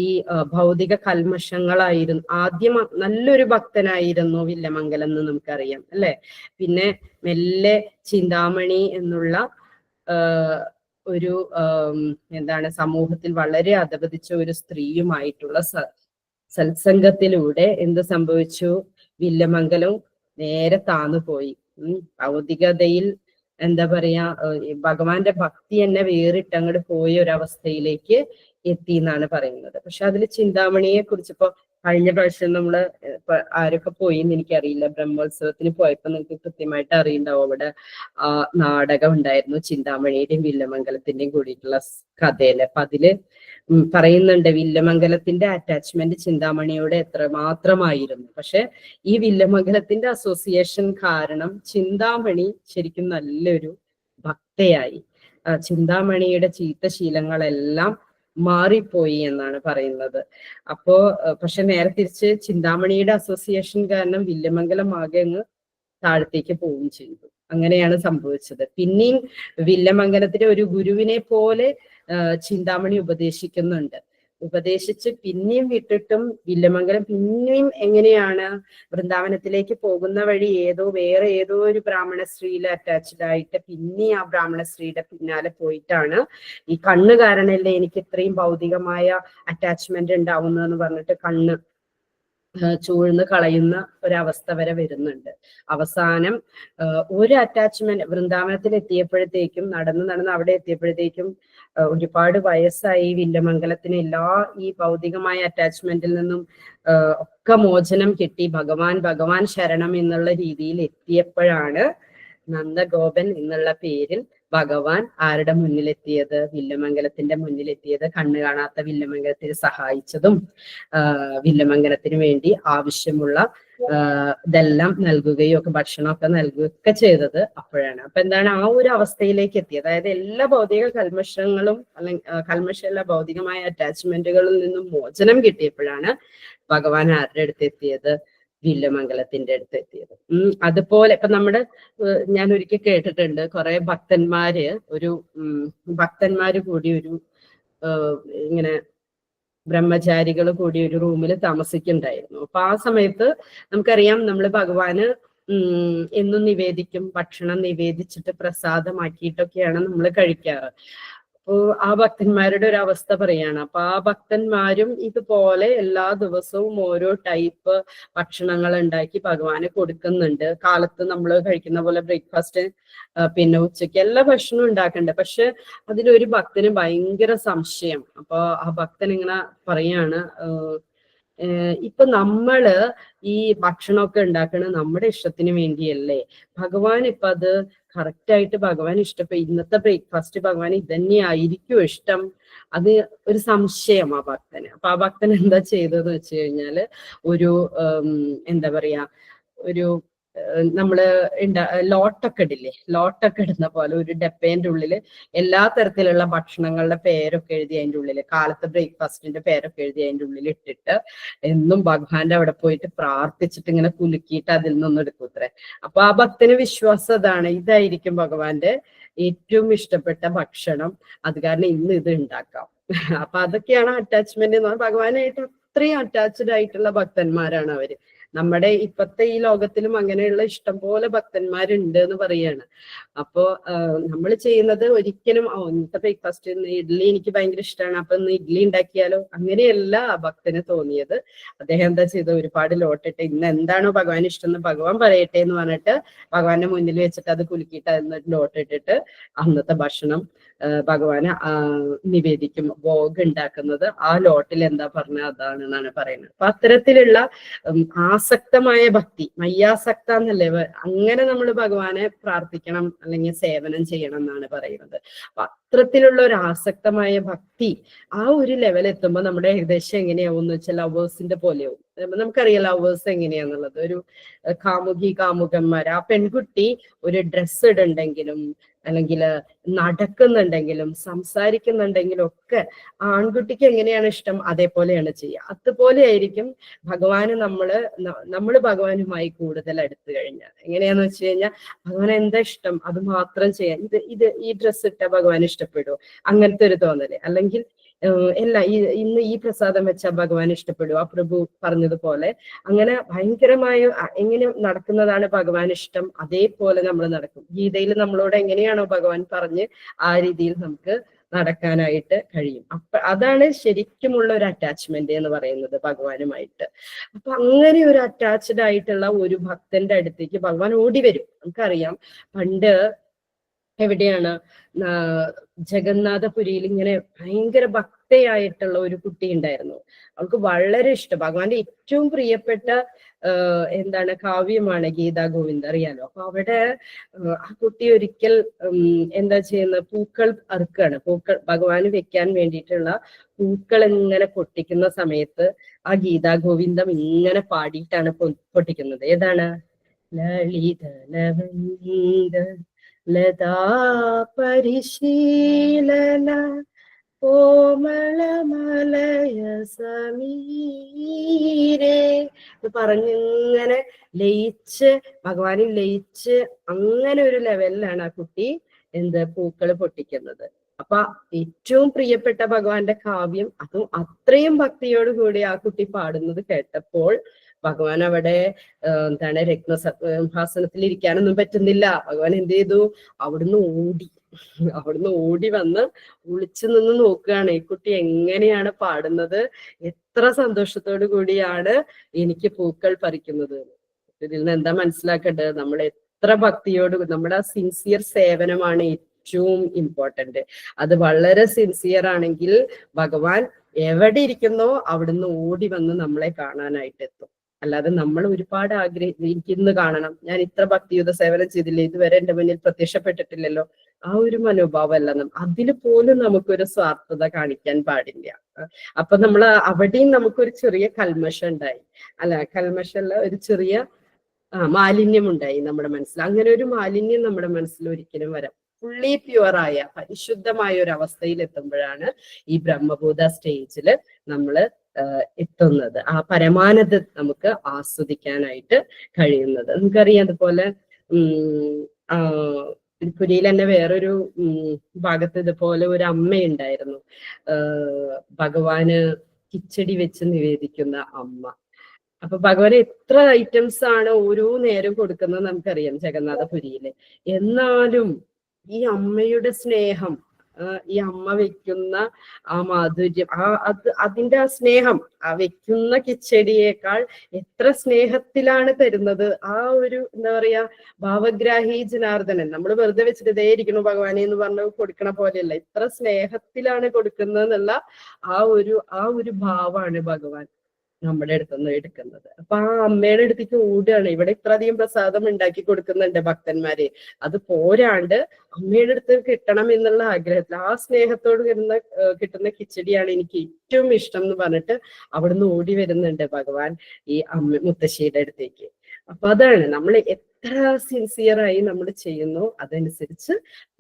[SPEAKER 2] ഈ ഭൗതിക കൽമഷങ്ങളായിരുന്നു. ആദ്യം നല്ലൊരു ഭക്തനായിരുന്നു വില്യമംഗലം എന്ന് നമുക്കറിയാം, അല്ലെ? പിന്നെ മെല്ലെ ചിന്താമണി എന്നുള്ള ഒരു സമൂഹത്തിൽ വളരെ അധപതിച്ച ഒരു സ്ത്രീയുമായിട്ടുള്ള സത്സംഗത്തിലൂടെ എന്ത് സംഭവിച്ചു? വില്യമംഗലം നേരെ താന്നുപോയി. ഭൗതികതയിൽ എന്താ പറയാ, ഈ ഭഗവാന്റെ ഭക്തി തന്നെ വേറിട്ട് അങ്ങോട്ട് പോയ ഒരവസ്ഥയിലേക്ക് എത്തി എന്നാണ് പറയുന്നത്. പക്ഷെ അതിൽ ചിന്താമണിയെ കുറിച്ച് ഇപ്പൊ കഴിഞ്ഞ പ്രാവശ്യം നമ്മള് ആരൊക്കെ പോയി എന്ന് എനിക്കറിയില്ല, ബ്രഹ്മോത്സവത്തിന് പോയപ്പോ നിങ്ങൾക്ക് കൃത്യമായിട്ട് അറിയുണ്ടാവും, അവിടെ നാടകം ഉണ്ടായിരുന്നു ചിന്താമണിയുടെയും വില്ലമംഗലത്തിന്റെയും കൂടിയിട്ടുള്ള കഥയില്. അപ്പൊ അതില് പറയുന്നുണ്ട് വില്ലമംഗലത്തിന്റെ അറ്റാച്ച്മെന്റ് ചിന്താമണിയോട് എത്രമാത്രമായിരുന്നു. പക്ഷെ ഈ വില്ലമംഗലത്തിന്റെ അസോസിയേഷൻ കാരണം ചിന്താമണി ശരിക്കും നല്ലൊരു ഭക്തയായി. ചിന്താമണിയുടെ ചീത്ത ശീലങ്ങളെല്ലാം മാറിപ്പോയി എന്നാണ് പറയുന്നത്. അപ്പോ പക്ഷെ നേരെ തിരിച്ച് ചിന്താമണിയുടെ അസോസിയേഷൻ കാരണം വില്ലമംഗലം ആകെ അങ്ങ് താഴത്തേക്ക് പോവുകയും ചെയ്തു. അങ്ങനെയാണ് സംഭവിച്ചത്. പിന്നെയും വില്ലമംഗലത്തിലെ ഒരു ഗുരുവിനെ പോലെ ചിന്താമണി ഉപദേശിക്കുന്നുണ്ട്. ഉപദേശിച്ച് പിന്നെയും വിട്ടിട്ടും വില്ലമംഗലം പിന്നെയും എങ്ങനെയാണ് വൃന്ദാവനത്തിലേക്ക് പോകുന്ന വഴി വേറെ ഏതോ ഒരു ബ്രാഹ്മണ സ്ത്രീയിൽ അറ്റാച്ച്ഡ് ആയിട്ട് പിന്നെ ആ ബ്രാഹ്മണ സ്ത്രീയുടെ പിന്നാലെ പോയിട്ടാണ് ഈ കണ്ണ് കാരണല്ലേ എനിക്ക് ഇത്രയും ഭൗതികമായ അറ്റാച്ച്മെന്റ് ഉണ്ടാവുന്നതെന്ന് പറഞ്ഞിട്ട് കണ്ണ് ചൂഴ്ന്ന് കളയുന്ന ഒരവസ്ഥ വരെ വരുന്നുണ്ട്. അവസാനം ഒരു അറ്റാച്ച്മെന്റ് വൃന്ദാവനത്തിൽ എത്തിയപ്പോഴത്തേക്കും നടന്ന് അവിടെ എത്തിയപ്പോഴത്തേക്കും ഒരുപാട് വയസ്സായി വില്ലമംഗലത്തിന് എല്ലാ ഈ ഭൗതികമായ അറ്റാച്ച്മെന്റിൽ നിന്നും ഒക്കെ മോചനം കിട്ടി ഭഗവാൻ ശരണം എന്നുള്ള രീതിയിൽ എത്തിയപ്പോഴാണ് നന്ദഗോപൻ എന്നുള്ള പേരിൽ ഭഗവാൻ ആരുടെ മുന്നിലെത്തിയത്? വില്ലമംഗലത്തിന്റെ മുന്നിലെത്തിയത്. കണ്ണ് കാണാത്ത വില്ലമംഗലത്തിന് സഹായിച്ചതും വില്ലമംഗലത്തിന് വേണ്ടി ആവശ്യമുള്ള ഇതെല്ലാം നൽകുകയും ഒക്കെ ഭക്ഷണമൊക്കെ നൽകുകയൊക്കെ ചെയ്തത് അപ്പോഴാണ്. അപ്പൊ എന്താണ് ആ ഒരു അവസ്ഥയിലേക്ക് എത്തിയത്? അതായത് എല്ലാ ഭൗതിക കൽമഷങ്ങളും അല്ലെങ്കിൽ കൽമഷമല്ല ഭൗതികമായ അറ്റാച്ച്മെന്റുകളിൽ നിന്നും മോചനം കിട്ടിയപ്പോഴാണ് ഭഗവാൻ ആരുടെ അടുത്ത് എത്തിയത്? വില്ലമംഗലത്തിന്റെ അടുത്ത് എത്തിയത്. അതുപോലെ ഇപ്പൊ ഞാൻ ഒരിക്കൽ കേട്ടിട്ടുണ്ട്, കുറെ ഭക്തന്മാര് കൂടി ഒരു ഇങ്ങനെ ബ്രഹ്മചാരികൾ കൂടി ഒരു റൂമിൽ താമസിക്കുന്നുണ്ടായിരുന്നു. അപ്പൊ ആ സമയത്ത് നമുക്കറിയാം നമ്മൾ ഭഗവാന് എന്നും നിവേദിക്കും, ഭക്ഷണം നിവേദിച്ചിട്ട് പ്രസാദമാക്കിയിട്ടൊക്കെയാണ് നമ്മൾ കഴിക്കാറ്. അപ്പോ ആ ഭക്തന്മാരുടെ ഒരു അവസ്ഥ പറയാണ്. അപ്പൊ ആ ഭക്തന്മാരും ഇതുപോലെ എല്ലാ ദിവസവും ഓരോ ടൈപ്പ് ഭക്ഷണങ്ങൾ ഉണ്ടാക്കി ഭഗവാന് കൊടുക്കുന്നുണ്ട്. കാലത്ത് നമ്മൾ കഴിക്കുന്ന പോലെ ബ്രേക്ക്ഫാസ്റ്റ്, പിന്നെ ഉച്ചയ്ക്ക് എല്ലാ ഭക്ഷണവും ഉണ്ടാക്കണ്ട്. പക്ഷെ അതിലൊരു ഭക്തന് ഭയങ്കര സംശയം. അപ്പൊ ആ ഭക്തൻ ഇങ്ങനെ പറയാണ്, ഇപ്പൊ നമ്മള് ഈ ഭക്ഷണമൊക്കെ ഉണ്ടാക്കണത് നമ്മുടെ ഇഷ്ടത്തിന് വേണ്ടിയല്ലേ? ഭഗവാൻ ഇപ്പൊ അത് കറക്റ്റ് ആയിട്ട് ഭഗവാൻ ഇന്നത്തെ ബ്രേക്ക്ഫാസ്റ്റ് ഭഗവാൻ ഇതന്നെ ആയിരിക്കും ഇഷ്ടം? അത് ഒരു സംശയം ആ ഭക്തന്. അപ്പൊ ആ ഭക്തൻ എന്താ ചെയ്തതെന്ന് വെച്ച് കഴിഞ്ഞാല് എന്താ പറയാ, നമ്മള് ലോട്ടൊക്കെ ഇടില്ലേ, ലോട്ടൊക്കെ ഇടുന്ന പോലെ ഒരു ഡപ്പേന്റെ ഉള്ളില് എല്ലാ തരത്തിലുള്ള ഭക്ഷണങ്ങളുടെ പേരൊക്കെ എഴുതി അതിന്റെ ഉള്ളില്, കാലത്തെ ബ്രേക്ക്ഫാസ്റ്റിന്റെ പേരൊക്കെ എഴുതി അതിന്റെ ഉള്ളിൽ ഇട്ടിട്ട് എന്നും ഭഗവാന്റെ അവിടെ പോയിട്ട് പ്രാർത്ഥിച്ചിട്ട് ഇങ്ങനെ കുലുക്കിയിട്ട് അതിൽ നിന്നും എടുക്കൂത്രേ. അപ്പൊ ആ ഭക്തന് വിശ്വാസം അതാണ്, ഇതായിരിക്കും ഭഗവാന്റെ ഏറ്റവും ഇഷ്ടപ്പെട്ട ഭക്ഷണം, അത് കാരണം ഇന്ന് ഇത് ഉണ്ടാക്കാം. അപ്പൊ അതൊക്കെയാണ് അറ്റാച്ച്മെന്റ് എന്ന് പറഞ്ഞാൽ. ഭഗവാനായിട്ട് അത്രയും അറ്റാച്ച്ഡ് ആയിട്ടുള്ള ഭക്തന്മാരാണ് അവര്. നമ്മുടെ ഇപ്പത്തെ ഈ ലോകത്തിലും അങ്ങനെയുള്ള ഇഷ്ടം പോലെ ഭക്തന്മാരുണ്ട് എന്ന് പറയാണ്. അപ്പോ നമ്മൾ ചെയ്യുന്നത് ഒരിക്കലും ഇന്നത്തെ ബ്രേക്ക്ഫാസ്റ്റ് ഇഡ്ഡലി എനിക്ക് ഭയങ്കര ഇഷ്ടമാണ്, അപ്പൊ ഇന്ന് ഇഡ്ഡലി ഉണ്ടാക്കിയാലോ, അങ്ങനെയല്ല ആ ഭക്തന് തോന്നിയത്. അദ്ദേഹം എന്താ ചെയ്തത്? ഒരുപാട് ലോട്ടിട്ട് ഇന്ന് എന്താണോ ഭഗവാൻ ഇഷ്ടം എന്ന് ഭഗവാൻ പറയട്ടെ എന്ന് പറഞ്ഞിട്ട് ഭഗവാന്റെ മുന്നിൽ വെച്ചിട്ട് അത് കുലുക്കിയിട്ട് അതിന് ലോട്ടിട്ടിട്ട് അന്നത്തെ ഭക്ഷണം ഭഗവാന് നിവേദിക്കും. ഭോഗ് ഉണ്ടാക്കുന്നത് ആ ലോട്ടിൽ എന്താ പറഞ്ഞ അതാണെന്നാണ് പറയുന്നത്. അപ്പൊ അത്തരത്തിലുള്ള ആസക്തമായ ഭക്തി, മയ്യാസക്ത എന്നല്ലേ, അങ്ങനെ നമ്മൾ ഭഗവാനെ പ്രാർത്ഥിക്കണം അല്ലെങ്കിൽ സേവനം ചെയ്യണം എന്നാണ് പറയുന്നത്. അപ്പൊ അത്തരത്തിലുള്ള ഒരു ആസക്തമായ ഭക്തി ആ ഒരു ലെവൽ എത്തുമ്പോൾ നമ്മുടെ ഏകദേശം എങ്ങനെയാവും എന്ന് വെച്ചാൽ ലവേഴ്സിന്റെ പോലെയാവും. നമുക്കറിയാം ലവേഴ്സ് എങ്ങനെയാന്നുള്ളത്. ഒരു കാമുകന്മാർ, ആ പെൺകുട്ടി ഒരു ഡ്രസ്സ് ഇടുണ്ടെങ്കിലും അല്ലെങ്കിൽ നടക്കുന്നുണ്ടെങ്കിലും സംസാരിക്കുന്നുണ്ടെങ്കിലും ഒക്കെ ആൺകുട്ടിക്ക് എങ്ങനെയാണ് ഇഷ്ടം അതേപോലെയാണ് ചെയ്യുക. അതുപോലെ ആയിരിക്കും ഭഗവാന് നമ്മള് ഭഗവാനുമായി കൂടുതൽ അടുത്ത് കഴിഞ്ഞാൽ എങ്ങനെയാന്ന് വെച്ച് കഴിഞ്ഞാൽ ഭഗവാൻ എന്താ ഇഷ്ടം അത് മാത്രം ചെയ്യാൻ. ഈ ഡ്രസ്സ് ഇട്ടാൽ ഭഗവാൻ ഇഷ്ടപ്പെടുമോ? അങ്ങനത്തെ ഒരു തോന്നല്. അല്ലെങ്കിൽ ഇന്ന് ഈ പ്രസാദം വെച്ചാൽ ഭഗവാൻ ഇഷ്ടപ്പെടും, ആ പ്രഭു പറഞ്ഞതുപോലെ അങ്ങനെ ഭയങ്കരമായ എങ്ങനെ നടക്കുന്നതാണ് ഭഗവാൻ ഇഷ്ടം അതേപോലെ നമ്മൾ നടക്കും. ഗീതയിൽ നമ്മളോട് എങ്ങനെയാണോ ഭഗവാൻ പറഞ്ഞ് ആ രീതിയിൽ നമുക്ക് നടക്കാനായിട്ട് കഴിയും. അതാണ് ശരിക്കുമുള്ള ഒരു അറ്റാച്ച്മെന്റ് എന്ന് പറയുന്നത് ഭഗവാനുമായിട്ട്. അപ്പൊ അങ്ങനെ ഒരു അറ്റാച്ച്ഡ് ആയിട്ടുള്ള ഒരു ഭക്തന്റെ അടുത്തേക്ക് ഭഗവാൻ ഓടി വരും. നമുക്കറിയാം പണ്ട് എവിടെയാണ് ജഗന്നാഥപുരിയിൽ ഇങ്ങനെ ഭയങ്കര ഭക്തയായിട്ടുള്ള ഒരു കുട്ടി ഉണ്ടായിരുന്നു. അവൾക്ക് വളരെ ഇഷ്ടം, ഭഗവാന്റെ ഏറ്റവും പ്രിയപ്പെട്ട എന്താണ് കാവ്യമാണ് ഗീതാ ഗോവിന്ദ്, അറിയാലോ. അപ്പൊ അവിടെ ആ കുട്ടി ഒരിക്കൽ എന്താ ചെയ്യുന്നത്, പൂക്കൾ അറുക്കുകയാണ്. പൂക്കൾ ഭഗവാന് വെക്കാൻ വേണ്ടിയിട്ടുള്ള പൂക്കൾ ഇങ്ങനെ പൊട്ടിക്കുന്ന സമയത്ത് ആ ഗീതാ ഗോവിന്ദം ഇങ്ങനെ പാടിയിട്ടാണ് പൊട്ടിക്കുന്നത്. ഏതാണ്? ലളിത ലവംഗ ലതാ പരിശീലന കോമളമലയ സമീരേ പറഞ്ഞിങ്ങനെ ലയിച്ച്, ഭഗവാനിൽ ലയിച്ച് അങ്ങനെ ഒരു ലെവലിലാണ് ആ കുട്ടി പൂക്കൾ പൊട്ടിക്കുന്നത്. അപ്പൊ ഏറ്റവും പ്രിയപ്പെട്ട ഭഗവാന്റെ കാവ്യം, അതും അത്രയും ഭക്തിയോട് കൂടി ആ കുട്ടി പാടുന്നത് കേട്ടപ്പോൾ ഭഗവാൻ അവിടെ എന്താണ് രത്നസിംഹാസനത്തിൽ ഇരിക്കാനൊന്നും പറ്റുന്നില്ല. ഭഗവാൻ എന്ത് ചെയ്തു? അവിടുന്ന് ഓടി വന്ന് ഒളിച്ചു നിന്ന് നോക്കുകയാണ് ഈ കുട്ടി എങ്ങനെയാണ് പാടുന്നത്, എത്ര സന്തോഷത്തോടു കൂടിയാണ് എനിക്ക് പൂക്കൾ പറിക്കുന്നത്. ഇതിൽ നിന്ന് എന്താ മനസ്സിലാക്കേണ്ടത്? നമ്മൾ എത്ര ഭക്തിയോട്, നമ്മുടെ സിൻസിയർ സേവനമാണ് ഏറ്റവും ഇമ്പോർട്ടന്റ്. അത് വളരെ സിൻസിയർ ആണെങ്കിൽ ഭഗവാൻ എവിടെ ഇരിക്കുന്നോ അവിടുന്ന് ഓടി വന്ന് നമ്മളെ കാണാനായിട്ട് എത്തും. അല്ലാതെ നമ്മൾ ഒരുപാട് ആഗ്രഹിക്കുന്നു കാണണം, ഞാൻ ഇത്ര ഭക്തിയുത സേവനം ചെയ്തില്ലേ, ഇതുവരെ എന്റെ മുന്നിൽ പ്രത്യക്ഷപ്പെട്ടിട്ടില്ലല്ലോ, ആ ഒരു മനോഭാവമല്ല. അതിൽ പോലും നമുക്കൊരു സ്വാർത്ഥത കാണിക്കാൻ പാടില്ല. അപ്പൊ നമ്മൾ അവിടെയും നമുക്കൊരു ചെറിയ കൽമഷം ഉണ്ടായി, കൽമഷല്ല, ഒരു ചെറിയ മാലിന്യം ഉണ്ടായി നമ്മുടെ മനസ്സിൽ. അങ്ങനെ ഒരു മാലിന്യം നമ്മുടെ മനസ്സിൽ ഒരിക്കലും വരാം. ഫുള്ളി പ്യുവറായ പരിശുദ്ധമായ ഒരു അവസ്ഥയിൽ എത്തുമ്പോഴാണ് ഈ ബ്രഹ്മബോധ സ്റ്റേജിൽ നമ്മൾ എത്തുന്നത്, ആ പരമാനത നമുക്ക് ആസ്വദിക്കാനായിട്ട് കഴിയുന്നത്. നമുക്കറിയാം, അതുപോലെ പുരിയിൽ തന്നെ വേറൊരു ഭാഗത്ത് ഇതുപോലെ ഒരു അമ്മയുണ്ടായിരുന്നു, ഭഗവാന് കിച്ചടി വെച്ച് നിവേദിക്കുന്ന അമ്മ. അപ്പൊ ഭഗവാൻ എത്ര ഐറ്റംസ് ആണ് ഓരോ നേരം കൊടുക്കുന്നത് നമുക്കറിയാം ജഗന്നാഥപുരിയില്. എന്നാലും ഈ അമ്മയുടെ സ്നേഹം, ഈ അമ്മ വെക്കുന്ന ആ മാധുര്യം, അതിന്റെ ആ സ്നേഹം, ആ വെക്കുന്ന കിച്ചടിയേക്കാൾ എത്ര സ്നേഹത്തിലാണ് തരുന്നത്. ആ ഒരു എന്താ പറയാ, ഭാവഗ്രാഹി ജനാർദ്ദനൻ, നമ്മൾ വെറുതെ വെച്ചിട്ട് ഇതേ ഇരിക്കണു ഭഗവാനെ എന്ന് പറഞ്ഞ് കൊടുക്കണ പോലെയല്ല, ഇത്ര സ്നേഹത്തിലാണ് കൊടുക്കുന്നത് എന്നുള്ള ആ ഒരു ഭാവമാണ് ഭഗവാൻ നമ്മുടെ അടുത്തുനിന്ന് എടുക്കുന്നത്. അപ്പൊ ആ അമ്മയുടെ അടുത്തേക്ക് ഓടുകയാണ്. ഇവിടെ ഇത്രയധികം പ്രസാദം ഉണ്ടാക്കി കൊടുക്കുന്നുണ്ട് ഭക്തന്മാരെ, അത് പോരാണ്ട് അമ്മയുടെ അടുത്ത് കിട്ടണം എന്നുള്ള ആഗ്രഹത്തിൽ, ആ സ്നേഹത്തോട് കിട്ടുന്ന കിച്ചടിയാണ് എനിക്ക് ഏറ്റവും ഇഷ്ടം എന്ന് പറഞ്ഞിട്ട് അവിടുന്ന് ഓടി വരുന്നുണ്ട് ഭഗവാൻ ഈ മുത്തശ്ശിയുടെ അടുത്തേക്ക്. അപ്പൊ അതാണ്, നമ്മൾ എത്ര സിൻസിയറായി നമ്മൾ ചെയ്യുന്നു അതനുസരിച്ച്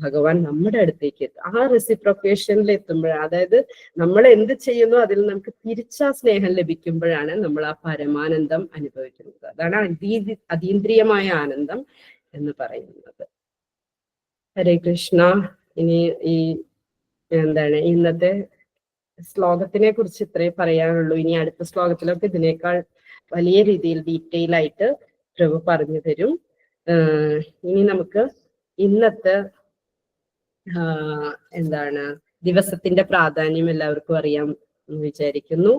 [SPEAKER 2] ഭഗവാൻ നമ്മുടെ അടുത്തേക്ക് എത്തും. ആ റെസിപ്രൊക്കേഷനിൽ എത്തുമ്പോഴാണ്, അതായത് നമ്മൾ എന്ത് ചെയ്യുന്നു അതിൽ നമുക്ക് തിരിച്ചാ സ്നേഹം ലഭിക്കുമ്പോഴാണ് നമ്മൾ ആ പരമാനന്ദം അനുഭവിക്കുന്നത്. അതാണ് അതീന്ദ്രിയമായ ആനന്ദം എന്ന് പറയുന്നത്. ഹരേ കൃഷ്ണ. ഇനി ഈ ഇന്നത്തെ ശ്ലോകത്തിനെ കുറിച്ച് ഇത്രേ പറയാനുള്ളൂ. ഇനി അടുത്ത ശ്ലോകത്തിലൊക്കെ ഇതിനേക്കാൾ വലിയ രീതിയിൽ ഡീറ്റെയിൽ ആയിട്ട് പ്രഭു പറഞ്ഞു തരും. ഇനി നമുക്ക് ഇന്നത്തെ ദിവസത്തിന്റെ പ്രാധാന്യം എല്ലാവർക്കും അറിയാം എന്ന് വിചാരിക്കുന്നു.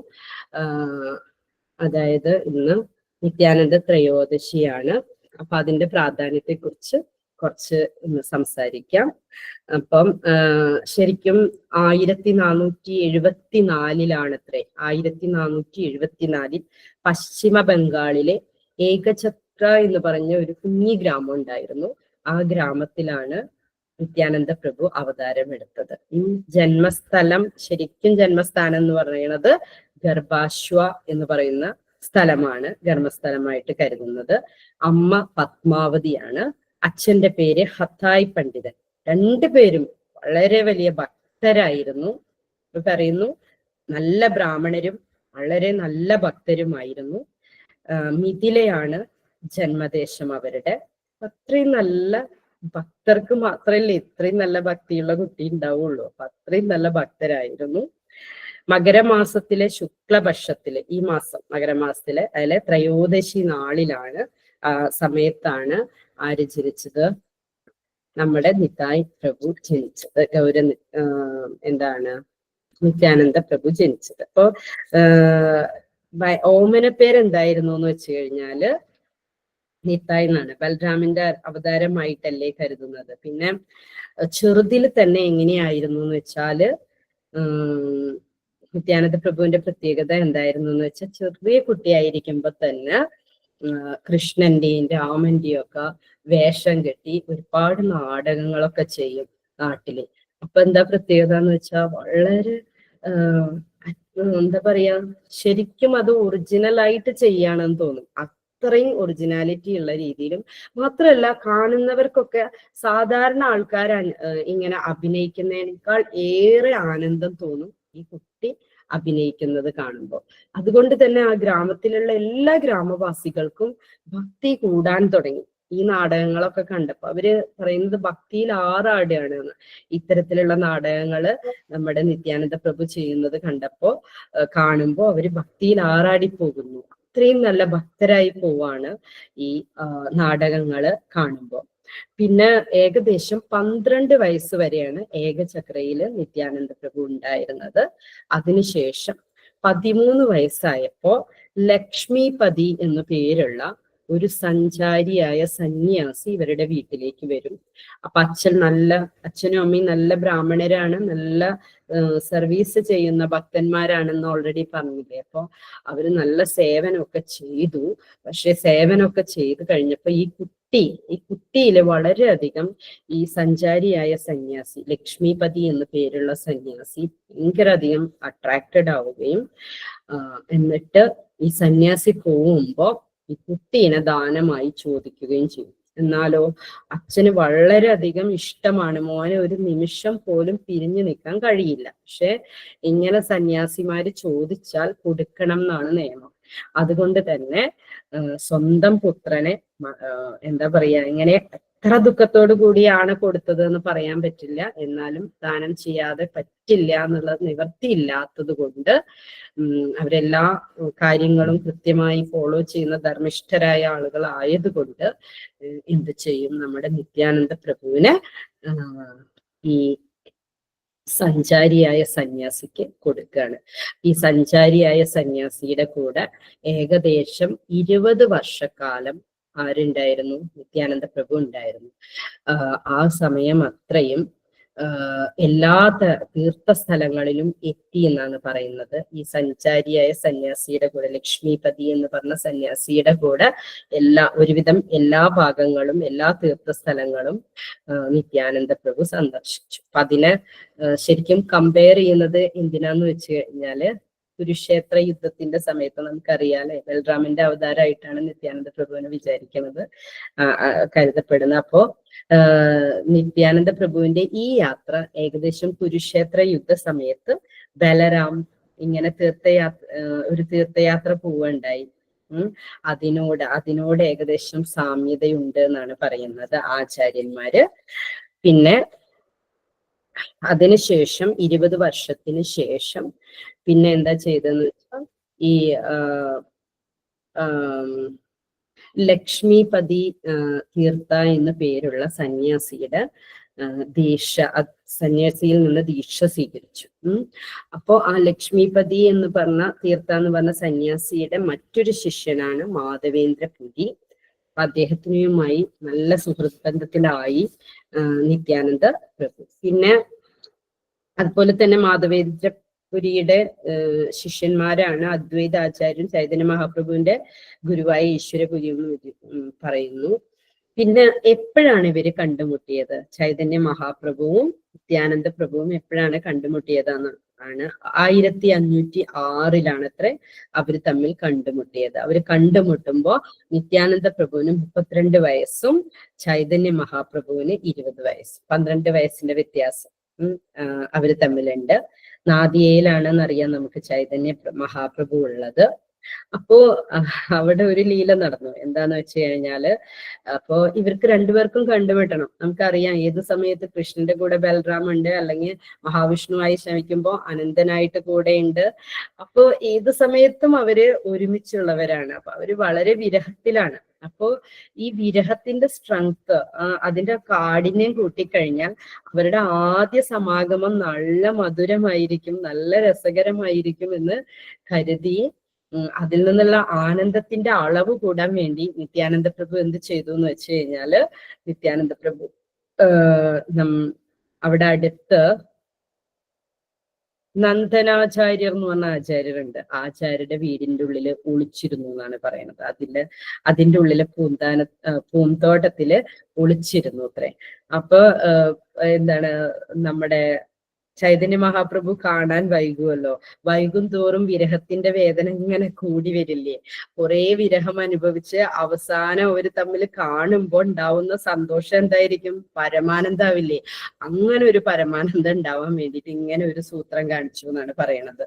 [SPEAKER 2] അതായത് ഇന്ന് നിത്യാനന്ദ ത്രയോദശിയാണ്. അപ്പൊ അതിന്റെ പ്രാധാന്യത്തെ കുറിച്ച് കുറച്ച് ഇന്ന് സംസാരിക്കാം. അപ്പം ശരിക്കും 1474 1474 പശ്ചിമ ബംഗാളിലെ ഏകഛത്ര എന്ന് പറഞ്ഞ ഒരു കുഞ്ഞി ഗ്രാമം ഉണ്ടായിരുന്നു. ആ ഗ്രാമത്തിലാണ് നിത്യാനന്ദ പ്രഭു അവതാരം എടുത്തത്. ഈ ജന്മസ്ഥലം, ശരിക്കും ജന്മസ്ഥാനം എന്ന് പറയുന്നത് ഗർഭാശ്വ എന്ന് പറയുന്ന സ്ഥലമാണ് ജന്മസ്ഥലമായിട്ട് കരുതുന്നത്. അമ്മ പത്മാവതിയാണ്, അച്ഛന്റെ പേര് ഹത്തായ് പണ്ഡിതൻ. രണ്ടുപേരും വളരെ വലിയ ഭക്തരായിരുന്നു. പറയുന്നു നല്ല ബ്രാഹ്മണരും വളരെ നല്ല ഭക്തരുമായിരുന്നു. മിഥിലയാണ് ജന്മദേശം അവരുടെ. അത്രയും നല്ല ഭക്തർക്ക് മാത്രമല്ലേ ഇത്രയും നല്ല ഭക്തിയുള്ള കുട്ടി ഉണ്ടാവുള്ളൂ. അപ്പൊ അത്രയും നല്ല ഭക്തരായിരുന്നു. മകരമാസത്തിലെ ശുക്ലപക്ഷത്തിലെ ഈ മാസം, മകരമാസത്തിലെ അതിലെ ത്രയോദശി നാളിലാണ്, സമയത്താണ് ആര് ജനിച്ചത്? നമ്മുടെ നിതായ് പ്രഭു ജനിച്ചത്. നിത്യാനന്ദ പ്രഭു ജനിച്ചത്. അപ്പൊ ഓമന പേരെന്തായിരുന്നു എന്ന് വെച്ച് കഴിഞ്ഞാല് നിതായ് എന്നാണ്. ബൽറാമിന്റെ അവതാരമായിട്ടല്ലേ കരുതുന്നത്. പിന്നെ ചെറുതിൽ തന്നെ എങ്ങനെയായിരുന്നു എന്ന് വെച്ചാല് നിത്യാനന്ദ പ്രഭുവിന്റെ പ്രത്യേകത എന്തായിരുന്നു എന്ന് വെച്ചാൽ ചെറിയ കുട്ടിയായിരിക്കുമ്പോ തന്നെ കൃഷ്ണന്റെയും രാമന്റെയും ഒക്കെ വേഷം കെട്ടി ഒരുപാട് നാടകങ്ങളൊക്കെ ചെയ്യും നാട്ടില്. അപ്പൊ എന്താ പ്രത്യേകത എന്ന് വെച്ചാൽ വളരെ എന്താ പറയാ, ശരിക്കും അത് ഒറിജിനൽ ആയിട്ട് ചെയ്യാണെന്ന് തോന്നും. അത്രയും ഒറിജിനാലിറ്റി ഉള്ള രീതിയിലും മാത്രമല്ല കാണുന്നവർക്കൊക്കെ സാധാരണ ആൾക്കാർ ഇങ്ങനെ അഭിനയിക്കുന്നതിനേക്കാൾ ഏറെ ആനന്ദം തോന്നും ഈ കുട്ടി അഭിനയിക്കുന്നത് കാണുമ്പോൾ. അതുകൊണ്ട് തന്നെ ആ ഗ്രാമത്തിലുള്ള എല്ലാ ഗ്രാമവാസികൾക്കും ഭക്തി കൂടാൻ തുടങ്ങി. ഈ നാടകങ്ങളൊക്കെ കണ്ടപ്പോ അവര് പറയുന്നത് ഭക്തിയിൽ ആറാടുകയാണ് എന്ന്. ഇത്തരത്തിലുള്ള നാടകങ്ങള് നമ്മുടെ നിത്യാനന്ദ പ്രഭു ചെയ്യുന്നത് കാണുമ്പോ അവര് ഭക്തിയിൽ ആറാടി പോകുന്നു. അത്രയും നല്ല ഭക്തരായി പോവാണ് ഈ നാടകങ്ങള് കാണുമ്പോൾ. പിന്നെ ഏകദേശം 12 വയസ്സ് വരെയാണ് ഏകചക്രയില് നിത്യാനന്ദ പ്രഭു ഉണ്ടായിരുന്നത്. അതിനുശേഷം 13 വയസ്സായപ്പോ ലക്ഷ്മിപതി എന്നു പേരുള്ള ഒരു സഞ്ചാരിയായ സന്യാസി ഇവരുടെ വീട്ടിലേക്ക് വരും. അപ്പൊ അച്ഛനും അമ്മയും നല്ല ബ്രാഹ്മണരാണ്, നല്ല സർവീസ് ചെയ്യുന്ന ഭക്തന്മാരാണെന്ന് ഓൾറെഡി പറഞ്ഞില്ലേ. അപ്പൊ അവര് നല്ല സേവനമൊക്കെ ചെയ്തു. പക്ഷെ സേവനമൊക്കെ ചെയ്ത് കഴിഞ്ഞപ്പോ ഈ കുട്ടിയില് വളരെയധികം ഈ സഞ്ചാരിയായ സന്യാസി ലക്ഷ്മിപതി എന്നു പേരുള്ള സന്യാസി ഭയങ്കര അധികം അട്രാക്റ്റഡ് ആവുകയും എന്നിട്ട് ഈ സന്യാസി പോകുമ്പോ ഈ കുട്ടീനെ ദാനമായി ചോദിക്കുകയും ചെയ്യും. എന്നാലോ അച്ഛന് വളരെയധികം ഇഷ്ടമാണ്, മോനെ ഒരു നിമിഷം പോലും പിരിഞ്ഞു നിൽക്കാൻ കഴിയില്ല. പക്ഷെ ഇങ്ങനെ സന്യാസിമാര് ചോദിച്ചാൽ കൊടുക്കണം എന്നാണ് നിയമം. അതുകൊണ്ട് തന്നെ സ്വന്തം പുത്രനെ എന്താ പറയാ, ഇങ്ങനെ എത്ര ദുഃഖത്തോടു കൂടിയാണ് കൊടുത്തത് എന്ന് പറയാൻ പറ്റില്ല. എന്നാലും ദാനം ചെയ്യാതെ പറ്റില്ല എന്നുള്ള നിവർത്തിയില്ലാത്തത് കൊണ്ട് അവരെല്ലാ കാര്യങ്ങളും കൃത്യമായി ഫോളോ ചെയ്യുന്ന ധർമ്മിഷ്ഠരായ ആളുകൾ ആയതുകൊണ്ട് എന്ത് ചെയ്യും, നമ്മുടെ നിത്യാനന്ദ പ്രഭുവിനെ ഈ സഞ്ചാരിയായ സന്യാസിക്ക് കൊടുക്കുകയാണ്. ഈ സഞ്ചാരിയായ സന്യാസിയുടെ കൂടെ ഏകദേശം 20 വർഷക്കാലം ആരുണ്ടായിരുന്നു? നിത്യാനന്ദ പ്രഭു ഉണ്ടായിരുന്നു. ആ സമയം അത്രയും എല്ലാ തീർത്ഥസ്ഥലങ്ങളിലും എത്തി എന്നാണ് പറയുന്നത്. ഈ സഞ്ചാരിയായ സന്യാസിയുടെ കൂടെ, ലക്ഷ്മിപതി എന്ന് പറഞ്ഞ സന്യാസിയുടെ കൂടെ ഒരുവിധം എല്ലാ ഭാഗങ്ങളും എല്ലാ തീർത്ഥസ്ഥലങ്ങളും നിത്യാനന്ദ പ്രഭു സന്ദർശിച്ചു. അപ്പൊ അതിനെ ശരിക്കും കമ്പയർ ചെയ്യുന്നത് എന്തിനാന്ന് വെച്ച് കഴിഞ്ഞാല് കുരുക്ഷേത്ര യുദ്ധത്തിന്റെ സമയത്ത് നമുക്കറിയാലേ, ബൽറാമിന്റെ അവതാരമായിട്ടാണ് നിത്യാനന്ദ പ്രഭുവിനെ വിചാരിക്കുന്നത്, കരുതപ്പെടുന്നത്. അപ്പോ നിത്യാനന്ദ പ്രഭുവിന്റെ ഈ യാത്ര ഏകദേശം കുരുക്ഷേത്ര യുദ്ധ സമയത്ത് ബലരാം ഇങ്ങനെ ഒരു തീർത്ഥയാത്ര പോവുകയുണ്ടായി. അതിനോട് ഏകദേശം സാമ്യതയുണ്ട് എന്നാണ് പറയുന്നത് ആചാര്യന്മാര്. പിന്നെ അതിനുശേഷം 20 വർഷത്തിന് ശേഷം പിന്നെ എന്താ ചെയ്തതെന്ന് വെച്ചാൽ ഈ ലക്ഷ്മിപതി തീർത്ഥ എന്ന പേരുള്ള സന്യാസിയുടെ സന്യാസിയിൽ നിന്ന് ദീക്ഷ സ്വീകരിച്ചു. അപ്പോ ആ ലക്ഷ്മിപതി എന്ന് പറഞ്ഞ തീർത്ഥ എന്ന് പറഞ്ഞ സന്യാസിയുടെ മറ്റൊരു ശിഷ്യനാണ് മാധവേന്ദ്രപുരി. അദ്ദേഹത്തിനുമായി നല്ല സുഹൃത്ത് ബന്ധത്തിലായി നിത്യാനന്ദ പ്രഭു. പിന്നെ അതുപോലെ തന്നെ മാധവേന്ദ്രപുരിയുടെ ശിഷ്യന്മാരാണ് അദ്വൈതാചാര്യൻ, ചൈതന്യ മഹാപ്രഭുവിന്റെ ഗുരുവായ ഈശ്വരപുരി എന്ന് പറയുന്നു. പിന്നെ എപ്പോഴാണ് ഇവര് കണ്ടുമുട്ടിയത്? ചൈതന്യ മഹാപ്രഭുവും നിത്യാനന്ദ പ്രഭുവും എപ്പോഴാണ് കണ്ടുമുട്ടിയതെന്ന് ആണ് 1506 അത്രേ അവര് തമ്മിൽ കണ്ടുമുട്ടിയത്. അവര് കണ്ടുമുട്ടുമ്പോ നിത്യാനന്ദ പ്രഭുവിന് 32 വയസ്സും ചൈതന്യ മഹാപ്രഭുവിന് 20 വയസ്സും, 12 വയസ്സിന്റെ വ്യത്യാസം അവര് തമ്മിലുണ്ട്. നാദിയയിലാണെന്നറിയാം നമുക്ക് ചൈതന്യ മഹാപ്രഭു ഉള്ളത്. അപ്പോ അവിടെ ഒരു ലീല നടന്നു. എന്താന്ന് വെച്ച് കഴിഞ്ഞാല്, അപ്പോ ഇവർക്ക് രണ്ടുപേർക്കും കണ്ടുമുട്ടണം. നമുക്കറിയാം ഏത് സമയത്ത് കൃഷ്ണന്റെ കൂടെ ബലറാം ഉണ്ട്, അല്ലെങ്കിൽ മഹാവിഷ്ണുവായി ശ്രമിക്കുമ്പോ അനന്തനായിട്ട് കൂടെ ഉണ്ട്. അപ്പോ ഏത് സമയത്തും അവര് ഒരുമിച്ചുള്ളവരാണ്. അപ്പൊ അവര് വളരെ വിരഹത്തിലാണ്. അപ്പോ ഈ വിരഹത്തിന്റെ സ്ട്രെങ്ത്, അതിന്റെ കാഠിന്യം കൂട്ടിക്കഴിഞ്ഞാൽ അവരുടെ ആദ്യ സമാഗമം നല്ല മധുരമായിരിക്കും, നല്ല രസകരമായിരിക്കും എന്ന് കരുതി അതിൽ നിന്നുള്ള ആനന്ദത്തിന്റെ അളവ് കൂടാൻ വേണ്ടി നിത്യാനന്ദ പ്രഭു എന്ത് ചെയ്തു എന്ന് വെച്ച് കഴിഞ്ഞാല്, നിത്യാനന്ദ പ്രഭു അവിടെ അടുത്ത് നന്ദനാചാര്യർ എന്ന് പറഞ്ഞ ആചാര്യരുണ്ട്. ആചാര്യരുടെ വീടിന്റെ ഉള്ളില് ഒളിച്ചിരുന്നു എന്നാണ് പറയുന്നത്. അതിന്റെ ഉള്ളില് പൂന്തോട്ടത്തില് ഒളിച്ചിരുന്നു അത്രേ. അപ്പൊ എന്താണ്, നമ്മുടെ ചൈതന്യ മഹാപ്രഭു കാണാൻ വൈകുമല്ലോ. വൈകും തോറും വിരഹത്തിന്റെ വേദന ഇങ്ങനെ കൂടി വരില്ലേ. കുറെ വിരഹം അനുഭവിച്ച് അവസാനം അവര് തമ്മിൽ കാണുമ്പോൾ ഉണ്ടാവുന്ന സന്തോഷം എന്തായിരിക്കും? പരമാനന്ദാവില്ലേ. അങ്ങനെ ഒരു പരമാനന്ദം ഉണ്ടാവാൻ വേണ്ടിയിട്ട് ഇങ്ങനെ ഒരു സൂത്രം കാണിച്ചു എന്നാണ് പറയണത്.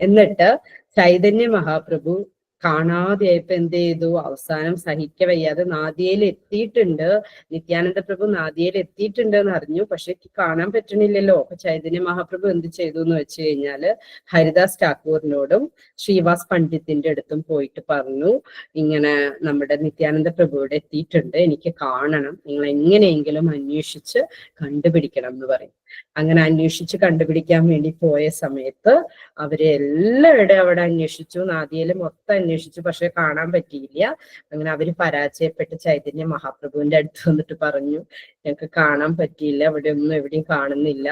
[SPEAKER 2] എന്നിട്ട് ചൈതന്യ മഹാപ്രഭു കാണാതെയായപ്പോ എന്ത് ചെയ്തു? അവസാനം സഹിക്ക വയ്യാതെ നാദിയയിൽ എത്തിയിട്ടുണ്ട്. നിത്യാനന്ദ പ്രഭു നാദിയയിൽ എത്തിയിട്ടുണ്ട് എന്ന് അറിഞ്ഞു. പക്ഷെ കാണാൻ പറ്റണില്ലല്ലോ. അപ്പൊ ചൈതന്യ മഹാപ്രഭു എന്ത് ചെയ്തു എന്ന് വെച്ച് കഴിഞ്ഞാല് ഹരിദാസ് ഠാക്കൂറിനോടും ശ്രീവാസ് പണ്ഡിത്തിന്റെ അടുത്തും പോയിട്ട് പറഞ്ഞു, ഇങ്ങനെ നമ്മുടെ നിത്യാനന്ദ പ്രഭുവിടെ എത്തിയിട്ടുണ്ട്, എനിക്ക് കാണണം, നിങ്ങൾ എങ്ങനെയെങ്കിലും അന്വേഷിച്ച് കണ്ടുപിടിക്കണം എന്ന് പറയും. അങ്ങനെ അന്വേഷിച്ച് കണ്ടുപിടിക്കാൻ വേണ്ടി പോയ സമയത്ത് അവര് എല്ലാവരുടെയും അവിടെ അന്വേഷിച്ചു, നാദിയയില് മൊത്തം അന്വേഷിച്ചു, പക്ഷെ കാണാൻ പറ്റിയില്ല. അങ്ങനെ അവര് പരാജയപ്പെട്ട് ചൈതന്യ മഹാപ്രഭുവിന്റെ അടുത്ത് വന്നിട്ട് പറഞ്ഞു, ഞങ്ങൾക്ക് കാണാൻ പറ്റിയില്ല, അവിടെ ഒന്നും എവിടെയും കാണുന്നില്ല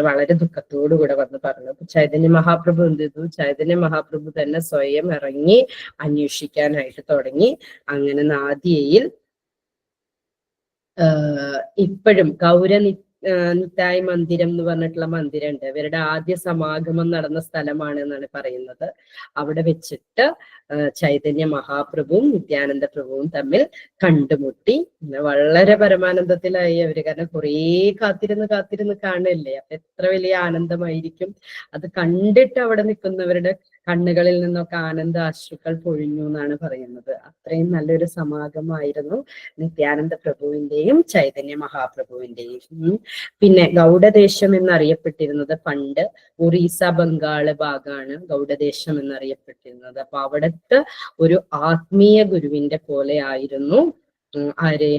[SPEAKER 2] വളരെ ദുഃഖത്തോടു കൂടെ വന്ന് പറഞ്ഞു. അപ്പൊ ചൈതന്യ മഹാപ്രഭു എന്ത് ചെയ്തു? ചൈതന്യ മഹാപ്രഭു തന്നെ സ്വയം ഇറങ്ങി അന്വേഷിക്കാനായിട്ട് തുടങ്ങി. അങ്ങനെ നാദിയയിൽ ഇപ്പോഴും നിത്തായ് മന്ദിരം എന്ന് പറഞ്ഞിട്ടുള്ള മന്ദിരം ഉണ്ട്. ഇവരുടെ ആദ്യ സമാഗമം നടന്ന സ്ഥലമാണ് എന്നാണ് പറയുന്നത്. അവിടെ വെച്ചിട്ട് ചൈതന്യ മഹാപ്രഭുവും നിത്യാനന്ദ പ്രഭുവും തമ്മിൽ കണ്ടുമുട്ടി. വളരെ പരമാനന്ദത്തിലായി അവര്. കാരണം കുറേ കാത്തിരുന്ന് കാണല്ലേ. അപ്പൊ എത്ര വലിയ ആനന്ദമായിരിക്കും അത്. കണ്ടിട്ട് അവിടെ നിൽക്കുന്നവരുടെ കണ്ണുകളിൽ നിന്നൊക്കെ ആനന്ദ അശ്രുക്കൾ പൊഴിഞ്ഞു എന്നാണ് പറയുന്നത്. അത്രയും നല്ലൊരു സമാഗമമായിരുന്നു നിത്യാനന്ദ പ്രഭുവിന്റെയും ചൈതന്യ മഹാപ്രഭുവിന്റെയും. പിന്നെ ഗൗഡദേശം എന്നറിയപ്പെട്ടിരുന്നത് പണ്ട് ഒറീസ ബംഗാള് ഭാഗമാണ് ഗൗഡദേശം എന്നറിയപ്പെട്ടിരുന്നത്. അപ്പൊ അവിടുത്തെ ഒരു ആത്മീയ ഗുരുവിന്റെ പോലെ ആയിരുന്നു ആര്?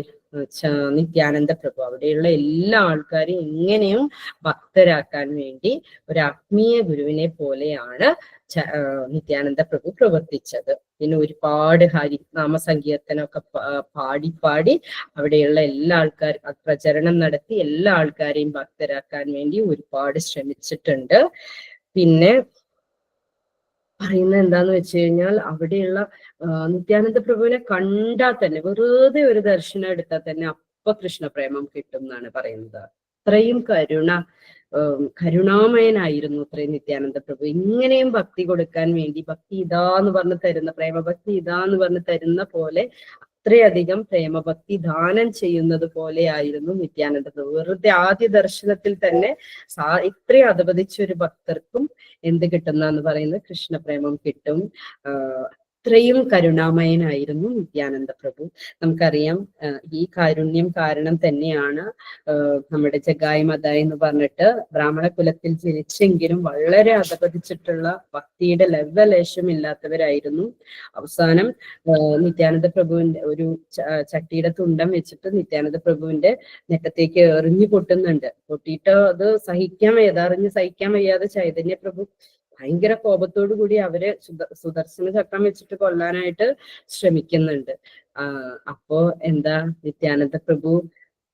[SPEAKER 2] നിത്യാനന്ദ പ്രഭു. അവിടെയുള്ള എല്ലാ ആൾക്കാരെയും എങ്ങനെയും ഭക്തരാക്കാൻ വേണ്ടി ഒരു ആത്മീയ ഗുരുവിനെ പോലെയാണ് നിത്യാനന്ദ പ്രഭു പ്രവർത്തിച്ചത്. പിന്നെ ഒരുപാട് ഹരിനാമ സങ്കീർത്തനമൊക്കെ പാടി അവിടെയുള്ള എല്ലാ ആൾക്കാരും പ്രചരണം നടത്തി എല്ലാ ആൾക്കാരെയും ഭക്തരാക്കാൻ വേണ്ടി ഒരുപാട് ശ്രമിച്ചിട്ടുണ്ട്. പിന്നെ പറയുന്നത് എന്താന്ന് വെച്ച് കഴിഞ്ഞാൽ അവിടെയുള്ള നിത്യാനന്ദ പ്രഭുവിനെ കണ്ടാൽ തന്നെ, വെറുതെ ഒരു ദർശനം എടുത്താൽ തന്നെ അപ്പൊ കൃഷ്ണപ്രേമം കിട്ടും എന്നാണ് പറയുന്നത്. അത്രയും കരുണാമയനായിരുന്നു അത്രയും നിത്യാനന്ദ പ്രഭു. ഇങ്ങനെയും ഭക്തി കൊടുക്കാൻ വേണ്ടി, ഭക്തി ഇതാന്ന് പറഞ്ഞ് തരുന്ന, പ്രേമഭക്തി ഇതാന്ന് പറഞ്ഞ് തരുന്ന പോലെ അത്രയധികം പ്രേമഭക്തി ദാനം ചെയ്യുന്നത് പോലെയായിരുന്നു നിത്യാനന്ദ പ്രഭു. വെറുതെ ആദ്യ ദർശനത്തിൽ തന്നെ ഇത്രയും അധപതിച്ച ഒരു ഭക്തർക്കും എന്ത് കിട്ടുന്ന പറയുന്നത്? കൃഷ്ണപ്രേമം കിട്ടും. അത്രയും കരുണാമയനായിരുന്നു നിത്യാനന്ദ പ്രഭു. നമുക്കറിയാം ഈ കാരുണ്യം കാരണം തന്നെയാണ് നമ്മുടെ ജഗായി മതായി എന്ന് പറഞ്ഞിട്ട് ബ്രാഹ്മണ കുലത്തിൽ ജനിച്ചെങ്കിലും വളരെ അധപതിച്ചിട്ടുള്ള ഭക്തിയുടെ ലവലേശമില്ലാത്തവരായിരുന്നു. അവസാനം നിത്യാനന്ദ പ്രഭുവിന്റെ ഒരു ചട്ടിയുടെ തുണ്ടം വെച്ചിട്ട് നിത്യാനന്ദ പ്രഭുവിന്റെ നെറ്റത്തേക്ക് എറിഞ്ഞു പൊട്ടുന്നുണ്ട്. പൊട്ടിയിട്ട് അത് അറിഞ്ഞ് സഹിക്കാൻ വയ്യാതെ ചൈതന്യ പ്രഭു ഭയങ്കര കോപത്തോടു കൂടി അവര് സുദർശന ചക്രം വെച്ചിട്ട് കൊല്ലാനായിട്ട് ശ്രമിക്കുന്നുണ്ട്. അപ്പോ എന്താ, നിത്യാനന്ദ പ്രഭു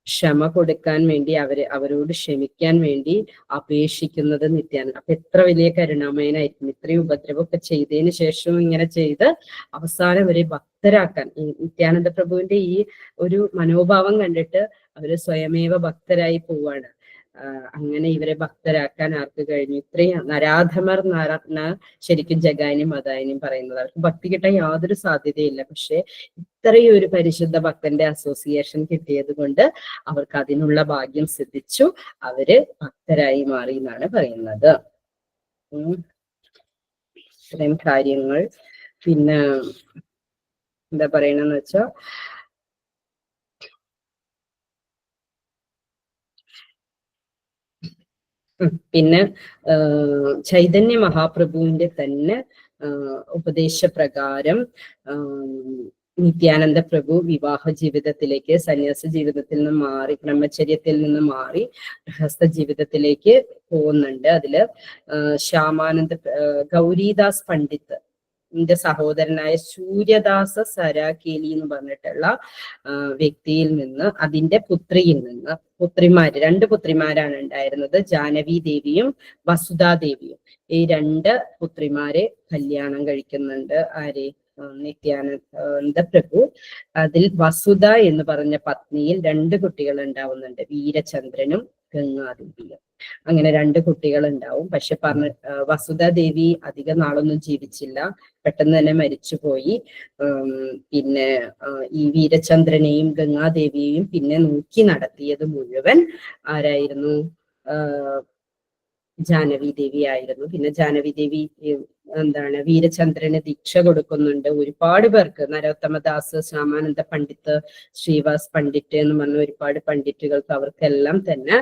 [SPEAKER 2] ക്ഷമ കൊടുക്കാൻ വേണ്ടി അവരോട് ക്ഷമിക്കാൻ വേണ്ടി അപേക്ഷിക്കുന്നത് നിത്യാനന്ദ. അപ്പൊ എത്ര വലിയ കരുണാമയനായിരിക്കും. ഇത്രയും ഉപദ്രവമൊക്കെ ചെയ്തതിന് ശേഷവും ഇങ്ങനെ ചെയ്ത് അവസാനം അവരെ ഭക്തരാക്കാൻ. നിത്യാനന്ദ പ്രഭുവിന്റെ ഈ ഒരു മനോഭാവം കണ്ടിട്ട് അവര് സ്വയമേവ ഭക്തരായി പോവാണ്. അങ്ങനെ ഇവരെ ഭക്തരാക്കാൻ ആർക്ക് കഴിഞ്ഞു? ഇത്രയും നരാധമർ ശരിക്കും ജഗായനും മതായനും പറയുന്നത്. അവർക്ക് ഭക്തി കിട്ടാൻ യാതൊരു സാധ്യതയില്ല. പക്ഷെ ഇത്രയും ഒരു പരിശുദ്ധ ഭക്തന്റെ അസോസിയേഷൻ കിട്ടിയത് കൊണ്ട് അവർക്ക് അതിനുള്ള ഭാഗ്യം സിദ്ധിച്ചു. അവര് ഭക്തരായി മാറി എന്നാണ് പറയുന്നത്. ഇത്രയും കാര്യങ്ങൾ. പിന്നെ എന്താ പറയണെന്ന് വെച്ചാ, പിന്നെ ചൈതന്യ മഹാപ്രഭുവിന്റെ തന്നെ ഉപദേശപ്രകാരം നിത്യാനന്ദ പ്രഭു വിവാഹ ജീവിതത്തിലേക്ക്, സന്യാസ ജീവിതത്തിൽ നിന്ന് മാറി, ബ്രഹ്മചര്യത്തിൽ നിന്ന് മാറി ഗൃഹസ്ഥ ജീവിതത്തിലേക്ക് പോകുന്നുണ്ട്. അതില് ശ്യാമാനന്ദ ഗൗരീദാസ് പണ്ഡിറ്റ് ന്റെ സഹോദരനായ സൂര്യദാസ സരാകേലി എന്ന് പറഞ്ഞിട്ടുള്ള വ്യക്തിയിൽ നിന്ന്, അതിന്റെ പുത്രിയിൽ നിന്ന്, പുത്രിമാര് 2 പുത്രിമാരാണ് ഉണ്ടായിരുന്നത്, ജാനവി ദേവിയും വസുധാദേവിയും. ഈ 2 പുത്രിമാരെ കല്യാണം കഴിക്കുന്നുണ്ട്. ആരെ? നിത്യാനന്ദ പ്രഭു. അതിൽ വസുധ എന്ന് പറഞ്ഞ പത്നിയിൽ 2 കുട്ടികൾ ഉണ്ടാവുന്നുണ്ട്, വീരചന്ദ്രനും ഗംഗാദേവിയും. അങ്ങനെ 2 കുട്ടികൾ ഉണ്ടാവും. പക്ഷെ വസുധാദേവി അധിക നാളൊന്നും ജീവിച്ചില്ല, പെട്ടെന്ന് തന്നെ മരിച്ചുപോയി. പിന്നെ ഈ വീരചന്ദ്രനെയും ഗംഗാദേവിയെയും പിന്നെ നോക്കി നടത്തിയത് മുഴുവൻ ആരായിരുന്നു? ജാനവി ദേവി ആയിരുന്നു. പിന്നെ ജാനവി ദേവി വീരചന്ദ്രന് ദീക്ഷ കൊടുക്കുന്നുണ്ട് ഒരുപാട് പേർക്ക്. നരോത്തമദാസ്, ശ്യാമാനന്ദ പണ്ഡിറ്റ്, ശ്രീവാസ് പണ്ഡിറ്റ് എന്ന് പറഞ്ഞ ഒരുപാട് പണ്ഡിറ്റുകൾക്ക് അവർക്കെല്ലാം തന്നെ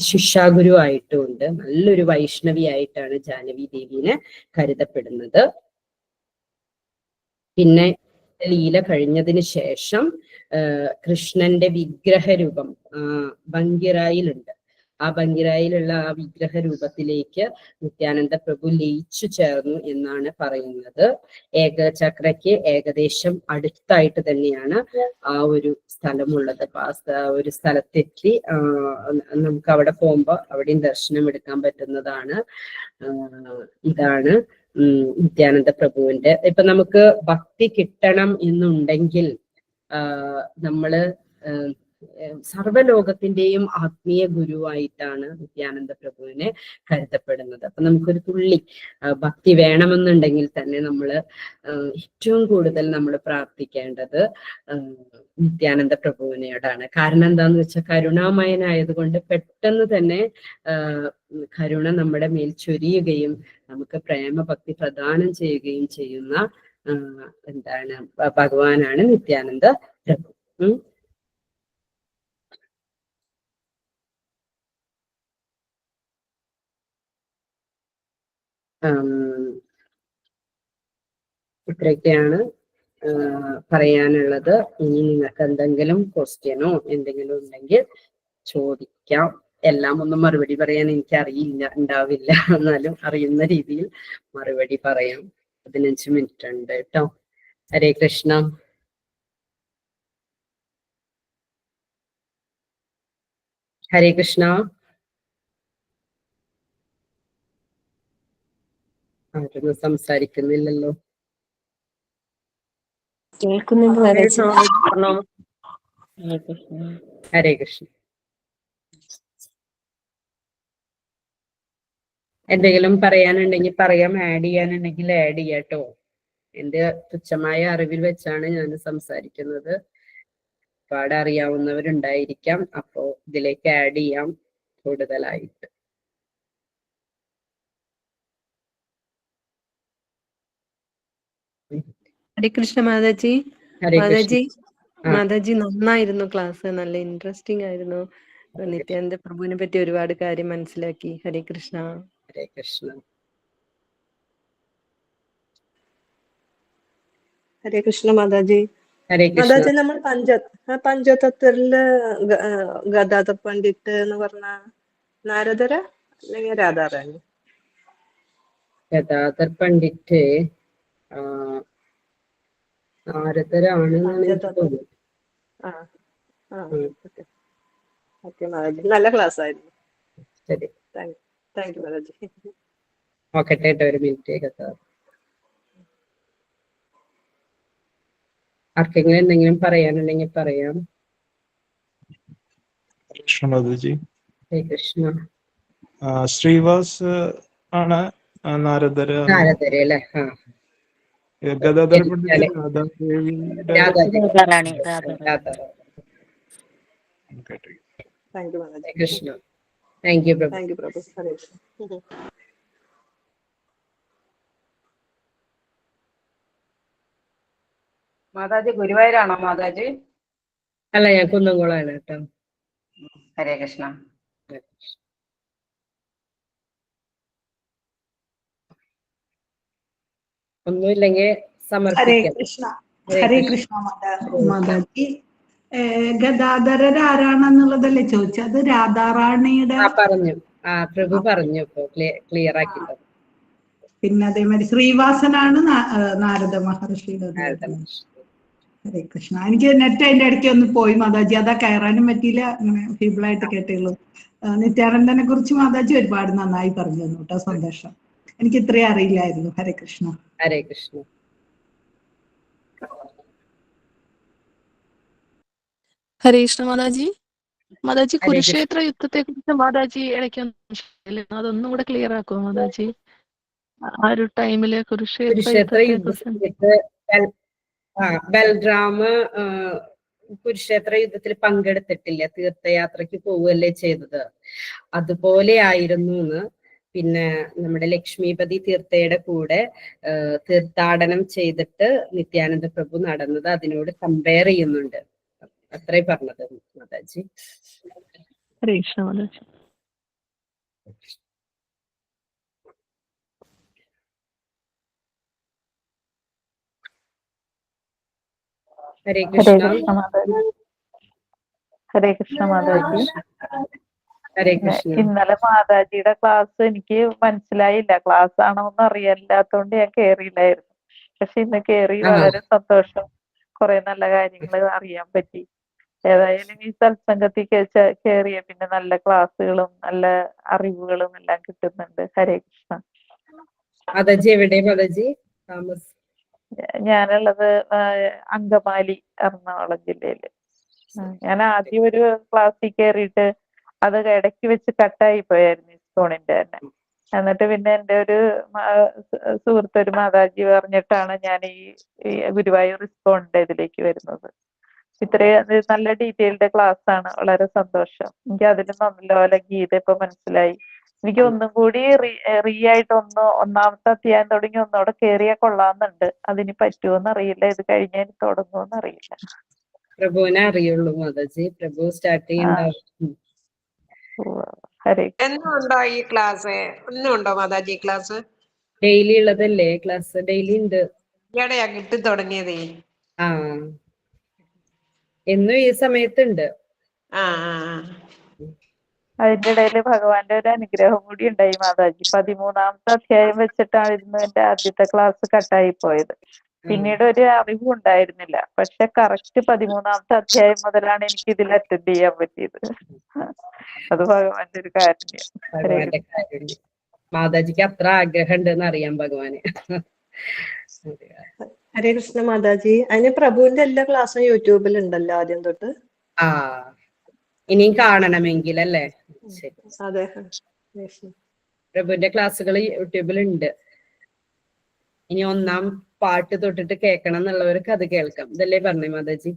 [SPEAKER 2] ശിക്ഷാഗുരു ആയിട്ടുമുണ്ട്. നല്ലൊരു വൈഷ്ണവി ആയിട്ടാണ് ജാനവി ദേവിനെ കരുതപ്പെടുന്നത്. പിന്നെ ലീല കഴിഞ്ഞതിന് ശേഷം കൃഷ്ണന്റെ വിഗ്രഹരൂപം ബങ്കിറായിലുണ്ട്. ആ ബങ്കിറായിലുള്ള ആ വിഗ്രഹ രൂപത്തിലേക്ക് നിത്യാനന്ദ പ്രഭു ലയിച്ചു ചേർന്നു എന്നാണ് പറയുന്നത്. ഏകചക്രയ്ക്ക് ഏകദേശം അടുത്തായിട്ട് തന്നെയാണ് ആ ഒരു സ്ഥലമുള്ളത്. അപ്പൊ ആ ഒരു സ്ഥലത്തെത്തി നമുക്ക് അവിടെ പോകുമ്പോ അവിടെയും ദർശനം എടുക്കാൻ പറ്റുന്നതാണ്. ഇതാണ് നിത്യാനന്ദ പ്രഭുവിന്റെ. ഇപ്പൊ നമുക്ക് ഭക്തി കിട്ടണം എന്നുണ്ടെങ്കിൽ നമ്മള് സർവ്വലോകത്തിന്റെയും ആത്മീയ ഗുരുവായിട്ടാണ് നിത്യാനന്ദ പ്രഭുവിനെ കരുതപ്പെടുന്നത്. അപ്പൊ നമുക്കൊരു തുള്ളി ഭക്തി വേണമെന്നുണ്ടെങ്കിൽ തന്നെ നമ്മൾ ഏറ്റവും കൂടുതൽ നമ്മൾ പ്രാർത്ഥിക്കേണ്ടത് നിത്യാനന്ദ പ്രഭുവിനോടാണ്. കാരണം എന്താന്ന് വെച്ചാൽ കരുണാമയനായതുകൊണ്ട് പെട്ടെന്ന് തന്നെ കരുണ നമ്മുടെ മേൽ ചൊരിയുകയും നമുക്ക് പ്രേമഭക്തി പ്രദാനം ചെയ്യുകയും ചെയ്യുന്ന ഭഗവാനാണ് നിത്യാനന്ദ പ്രഭു. ഇത്രയൊക്കെയാണ് പറയാനുള്ളത്. ഇനി നിങ്ങൾക്ക് എന്തെങ്കിലും ക്വസ്റ്റ്യനോ എന്തെങ്കിലും ഉണ്ടെങ്കിൽ ചോദിക്കാം. എല്ലാം ഒന്നും മറുപടി പറയാൻ എനിക്ക് ഉണ്ടാവില്ല. എന്നാലും അറിയുന്ന രീതിയിൽ മറുപടി പറയാം. 15 മിനിറ്റ് ഉണ്ട് കേട്ടോ. ഹരേ കൃഷ്ണ. ഹരേ കൃഷ്ണ. ആരൊന്നും സംസാരിക്കുന്നില്ലല്ലോ. ഹരേ കൃഷ്ണ. എന്തെങ്കിലും പറയാനുണ്ടെങ്കിൽ പറയാം, ആഡ് ചെയ്യാനുണ്ടെങ്കിൽ ആഡ് ചെയ്യാട്ടോ. എന്റെ തുച്ഛമായ അറിവിൽ വെച്ചാണ് ഞാൻ സംസാരിക്കുന്നത്. ഒരുപാട് അറിയാവുന്നവരുണ്ടായിരിക്കാം, അപ്പോ ഇതിലേക്ക് ആഡ് ചെയ്യാം കൂടുതലായിട്ട്.
[SPEAKER 5] ഹരേ കൃഷ്ണ മാതാജി. മാതാജി മാതാജി നന്നായിരുന്നു ക്ലാസ്, നല്ല ഇൻട്രസ്റ്റിംഗ് ആയിരുന്നു. നിത്യാനന്ദ പ്രഭുവിനെ പറ്റി ഒരുപാട് കാര്യം മനസ്സിലാക്കി. ഹരേ കൃഷ്ണ.
[SPEAKER 2] ഹരേ കൃഷ്ണ.
[SPEAKER 5] ഹരേ കൃഷ്ണ മാതാജി.
[SPEAKER 2] ഹരേ കൃഷ്ണ.
[SPEAKER 5] മാതാജി, നമ്മൾ പഞ്ചതത്വത്തില് ഗദാധർ പണ്ഡിറ്റ് എന്ന് പറഞ്ഞ നാരദര അല്ലെങ്കിൽ രാധാറാണി?
[SPEAKER 2] ഗദാധർ പണ്ഡിറ്റ് നാരദരാണ്.
[SPEAKER 5] നല്ല ക്ലാസ് ആയിരുന്നു.
[SPEAKER 2] ശരി,
[SPEAKER 5] താങ്ക് യു മാതാജി.
[SPEAKER 2] നോക്കട്ടെ കേട്ടോ, ഒരു മിനിറ്റ്. ഗദാധർ ആർക്കെങ്കിലും എന്തെങ്കിലും പറയാനുണ്ടെങ്കിൽ പറയാം.
[SPEAKER 8] കൃഷ്ണ മാതാജി.
[SPEAKER 2] ഹരേ കൃഷ്ണ.
[SPEAKER 8] ശ്രീവാസ് ആണ് നാരദര്
[SPEAKER 2] അല്ലേ?
[SPEAKER 8] ഗദാധർ പണ്ഡിറ്റ് രാധാദേവിയുടെ.
[SPEAKER 2] കൃഷ്ണ. താങ്ക് യു പ്രഭു.
[SPEAKER 5] ഹരേ കൃഷ്ണ.
[SPEAKER 4] മാതാജി ഗുരുവായൂരാണോ മാതാജി?
[SPEAKER 2] അല്ല, ഞാൻ കുന്നംകുളമാണ് കേട്ടോ.
[SPEAKER 4] ഹരേ കൃഷ്ണ.
[SPEAKER 2] ഒന്നുമില്ലെങ്കിൽ സമർപ്പിക്കാം.
[SPEAKER 9] ഹരേ കൃഷ്ണ മാതാജി. ഗദാധരർ ആരാണെന്നുള്ളതല്ലേ ചോദിച്ചത്? രാധാറാണിയുടെ
[SPEAKER 2] പറഞ്ഞു. പ്രഭു പറഞ്ഞു. ഇപ്പൊ ക്ലിയർ ആക്കി.
[SPEAKER 9] പിന്നെ അതേമാതിരി ശ്രീവാസനാണ് നാരദ മഹർഷിയുടെ ദേവത. ഹരേ കൃഷ്ണ. എനിക്ക് നെറ്റ് അതിന്റെ ഇടയ്ക്ക് ഒന്ന് പോയി മാതാജി, അതാ കയറാനും പറ്റിയില്ല, അങ്ങനെ ഫീബിളായിട്ട് കേട്ടുള്ളൂ. നിത്യാനന്ദനെ കുറിച്ച് മാതാജി ഒരുപാട് നന്നായി പറഞ്ഞു തന്നു കേട്ടോ, സന്തോഷം. എനിക്ക് ഇത്രയും അറിയില്ലായിരുന്നു. ഹരേ കൃഷ്ണ.
[SPEAKER 2] ഹരേ കൃഷ്ണ.
[SPEAKER 10] ഹരേ കൃഷ്ണ മാതാജി. മാതാജി
[SPEAKER 2] ഹരേ കൃഷ്ണ.
[SPEAKER 10] കുരുക്ഷേത്ര യുദ്ധത്തെ കുറിച്ച് മാതാജി ഇടയ്ക്കൊന്നും അതൊന്നും കൂടെ ക്ലിയർ ആക്കുമോ മാതാജി? ആ ഒരു ടൈമില് കുരുക്ഷേത്ര
[SPEAKER 2] കുരുക്ഷേത്ര
[SPEAKER 10] യുദ്ധത്തെ
[SPEAKER 2] യുദ്ധ
[SPEAKER 10] കുറിച്ച്.
[SPEAKER 2] സമയത്ത് ബൽറാമ കുരുക്ഷേത്ര യുദ്ധത്തിൽ പങ്കെടുത്തിട്ടില്ല, തീർത്ഥയാത്രയ്ക്ക് പോവുകയല്ലേ ചെയ്തത്. അതുപോലെ ആയിരുന്നു എന്ന് പിന്നെ നമ്മുടെ ലക്ഷ്മിപതി തീർത്ഥയുടെ കൂടെ തീർത്ഥാടനം ചെയ്തിട്ട് നിത്യാനന്ദ പ്രഭു നടന്നത് അതിനോട് കമ്പയർ ചെയ്യുന്നുണ്ട്. അത്രേ പറഞ്ഞത് മാതാജി.
[SPEAKER 10] ഹരേ കൃഷ്ണ മാതാജി.
[SPEAKER 2] ഹരേ കൃഷ്ണ.
[SPEAKER 11] ഹരേ കൃഷ്ണ മാതാജി.
[SPEAKER 2] ഹരേ കൃഷ്ണ.
[SPEAKER 11] ഇന്നലെ മാതാജിയുടെ ക്ലാസ് എനിക്ക് മനസ്സിലായില്ല, ക്ലാസ് ആണോന്ന് അറിയില്ലാത്തോണ്ട് ഞാൻ കേറിയില്ലായിരുന്നു. പക്ഷെ ഇന്ന് കേറി, വളരെ സന്തോഷം. കുറെ നല്ല കാര്യങ്ങൾ അറിയാൻ പറ്റി. ഏതായാലും ഈ സത്സംഗത്തിൽ കേറിയ പിന്നെ നല്ല ക്ലാസ്സുകളും നല്ല അറിവുകളും എല്ലാം കിട്ടുന്നുണ്ട്. ഹരേ കൃഷ്ണ.
[SPEAKER 2] മാതാജി എവിടെ മാതാജി താമസ്?
[SPEAKER 11] ഞാനുള്ളത് അങ്കമാലി, എറണാകുളം ജില്ലയില്. ഞാൻ ആദ്യം ഒരു ക്ലാസ്സിൽ കയറിയിട്ട് അത് ഇടയ്ക്ക് വെച്ച് കട്ടായി പോയായിരുന്നു, ഇസ്കോണിന്റെ തന്നെ. എന്നിട്ട് പിന്നെ എൻ്റെ ഒരു സുഹൃത്ത്, ഒരു മാതാജി പറഞ്ഞിട്ടാണ് ഞാൻ ഈ ഗുരുവായൂർ ഇസ്കോണിന്റെ ഇതിലേക്ക് വരുന്നത്. ഇത്രയും നല്ല ഡീറ്റെയിൽഡ് ക്ലാസ് ആണ്, വളരെ സന്തോഷം. എനിക്ക് അതിന് നല്ലപോലെ ഗീത ഇപ്പൊ മനസ്സിലായി. എനിക്ക് ഒന്നും കൂടി റീ ആയിട്ട് ഒന്നാമത്തെ അധ്യായം തുടങ്ങി ഒന്നോടെ കേറിയാൽ കൊള്ളാന്നുണ്ട്. അതിന് പറ്റുമോന്ന് അറിയില്ല, ഇത് കഴിഞ്ഞാൽ തുടങ്ങുമെന്ന് അറിയില്ല.
[SPEAKER 2] പ്രഭുവിനെ അറിയുള്ളൂ മാതാജി, പ്രഭു സ്റ്റാർട്ട് ചെയ്യണ്ടാവും.
[SPEAKER 12] എന്നുണ്ടോ ഈ ക്ലാസ്? എന്നുണ്ടോ മാതാജി ക്ലാസ്?
[SPEAKER 2] ഡെയിലി ഉള്ളതല്ലേ ക്ലാസ്? ഡെയിലി ഉണ്ട്.
[SPEAKER 12] ഈയിടെയാ കിട്ടി തുടങ്ങിയതേ.
[SPEAKER 2] എന്നും ഈ സമയത്തുണ്ട്.
[SPEAKER 11] അതിന്റെ ഇടയിൽ ഭഗവാന്റെ ഒരു അനുഗ്രഹം കൂടി ഉണ്ടായി മാതാജി. 13ാമത്തെ അധ്യായം വെച്ചിട്ടായിരുന്നു എന്റെ ആദ്യത്തെ ക്ലാസ് കട്ടായി പോയത്. പിന്നീട് ഒരു അറിവും ഉണ്ടായിരുന്നില്ല. പക്ഷെ കറക്റ്റ് 13ാമത്തെ അധ്യായം മുതലാണ് എനിക്ക് ഇതിൽ അറ്റൻഡ് ചെയ്യാൻ പറ്റിയത്. അത് ഭഗവാന്റെ ഒരു കാരുണ്യം.
[SPEAKER 2] ഭഗവാന്റെ കാരുണ്യം. മാതാജിക്ക് അത്ര ആഗ്രഹം ഉണ്ടെന്ന് അറിയാം ഭഗവാന്.
[SPEAKER 13] ഹരേ കൃഷ്ണ മാതാജി. അതിന് പ്രഭുവിന്റെ എല്ലാ ക്ലാസ്സും യൂട്യൂബിൽ ഉണ്ടല്ലോ ആദ്യം തൊട്ട്.
[SPEAKER 2] ഇനിയും കാണണമെങ്കിൽ അല്ലേ?
[SPEAKER 13] അതെ.
[SPEAKER 2] പ്രഭുവിന്റെ ക്ലാസ്സുകൾ യൂട്യൂബിലുണ്ട്. ഇനി 1ാം പാട്ട് തൊട്ടിട്ട് കേൾക്കണം എന്നുള്ളവർക്ക് അത് കേൾക്കാം. ഇതല്ലേ പറഞ്ഞേ മാതാജി?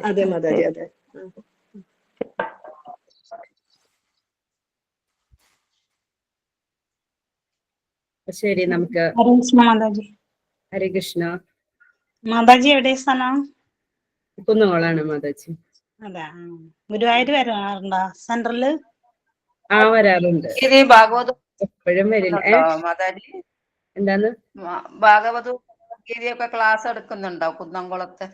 [SPEAKER 13] അതെ മാതാജി, അതെ.
[SPEAKER 2] ശരി, നമുക്ക്
[SPEAKER 14] ഹരേ കൃഷ്ണ മാതാജി.
[SPEAKER 2] ഹരേ കൃഷ്ണ
[SPEAKER 14] മാതാജി എവിടെ സ്ഥലം?
[SPEAKER 2] കുന്നോളാണ് മാതാജി.
[SPEAKER 14] അതെ. ഗുരുവായൂർ വരാറുണ്ടോ സെന്ററില്?
[SPEAKER 2] വരാറുണ്ട്.
[SPEAKER 4] ഭാഗവതം
[SPEAKER 2] എപ്പോഴും വരില്ല.
[SPEAKER 4] മാതാജി
[SPEAKER 2] എന്താന്ന്?
[SPEAKER 4] ഭാഗവതവും ഗീതയൊക്കെ ക്ലാസ് എടുക്കുന്നുണ്ടോ കുന്നംകുളത്ത്?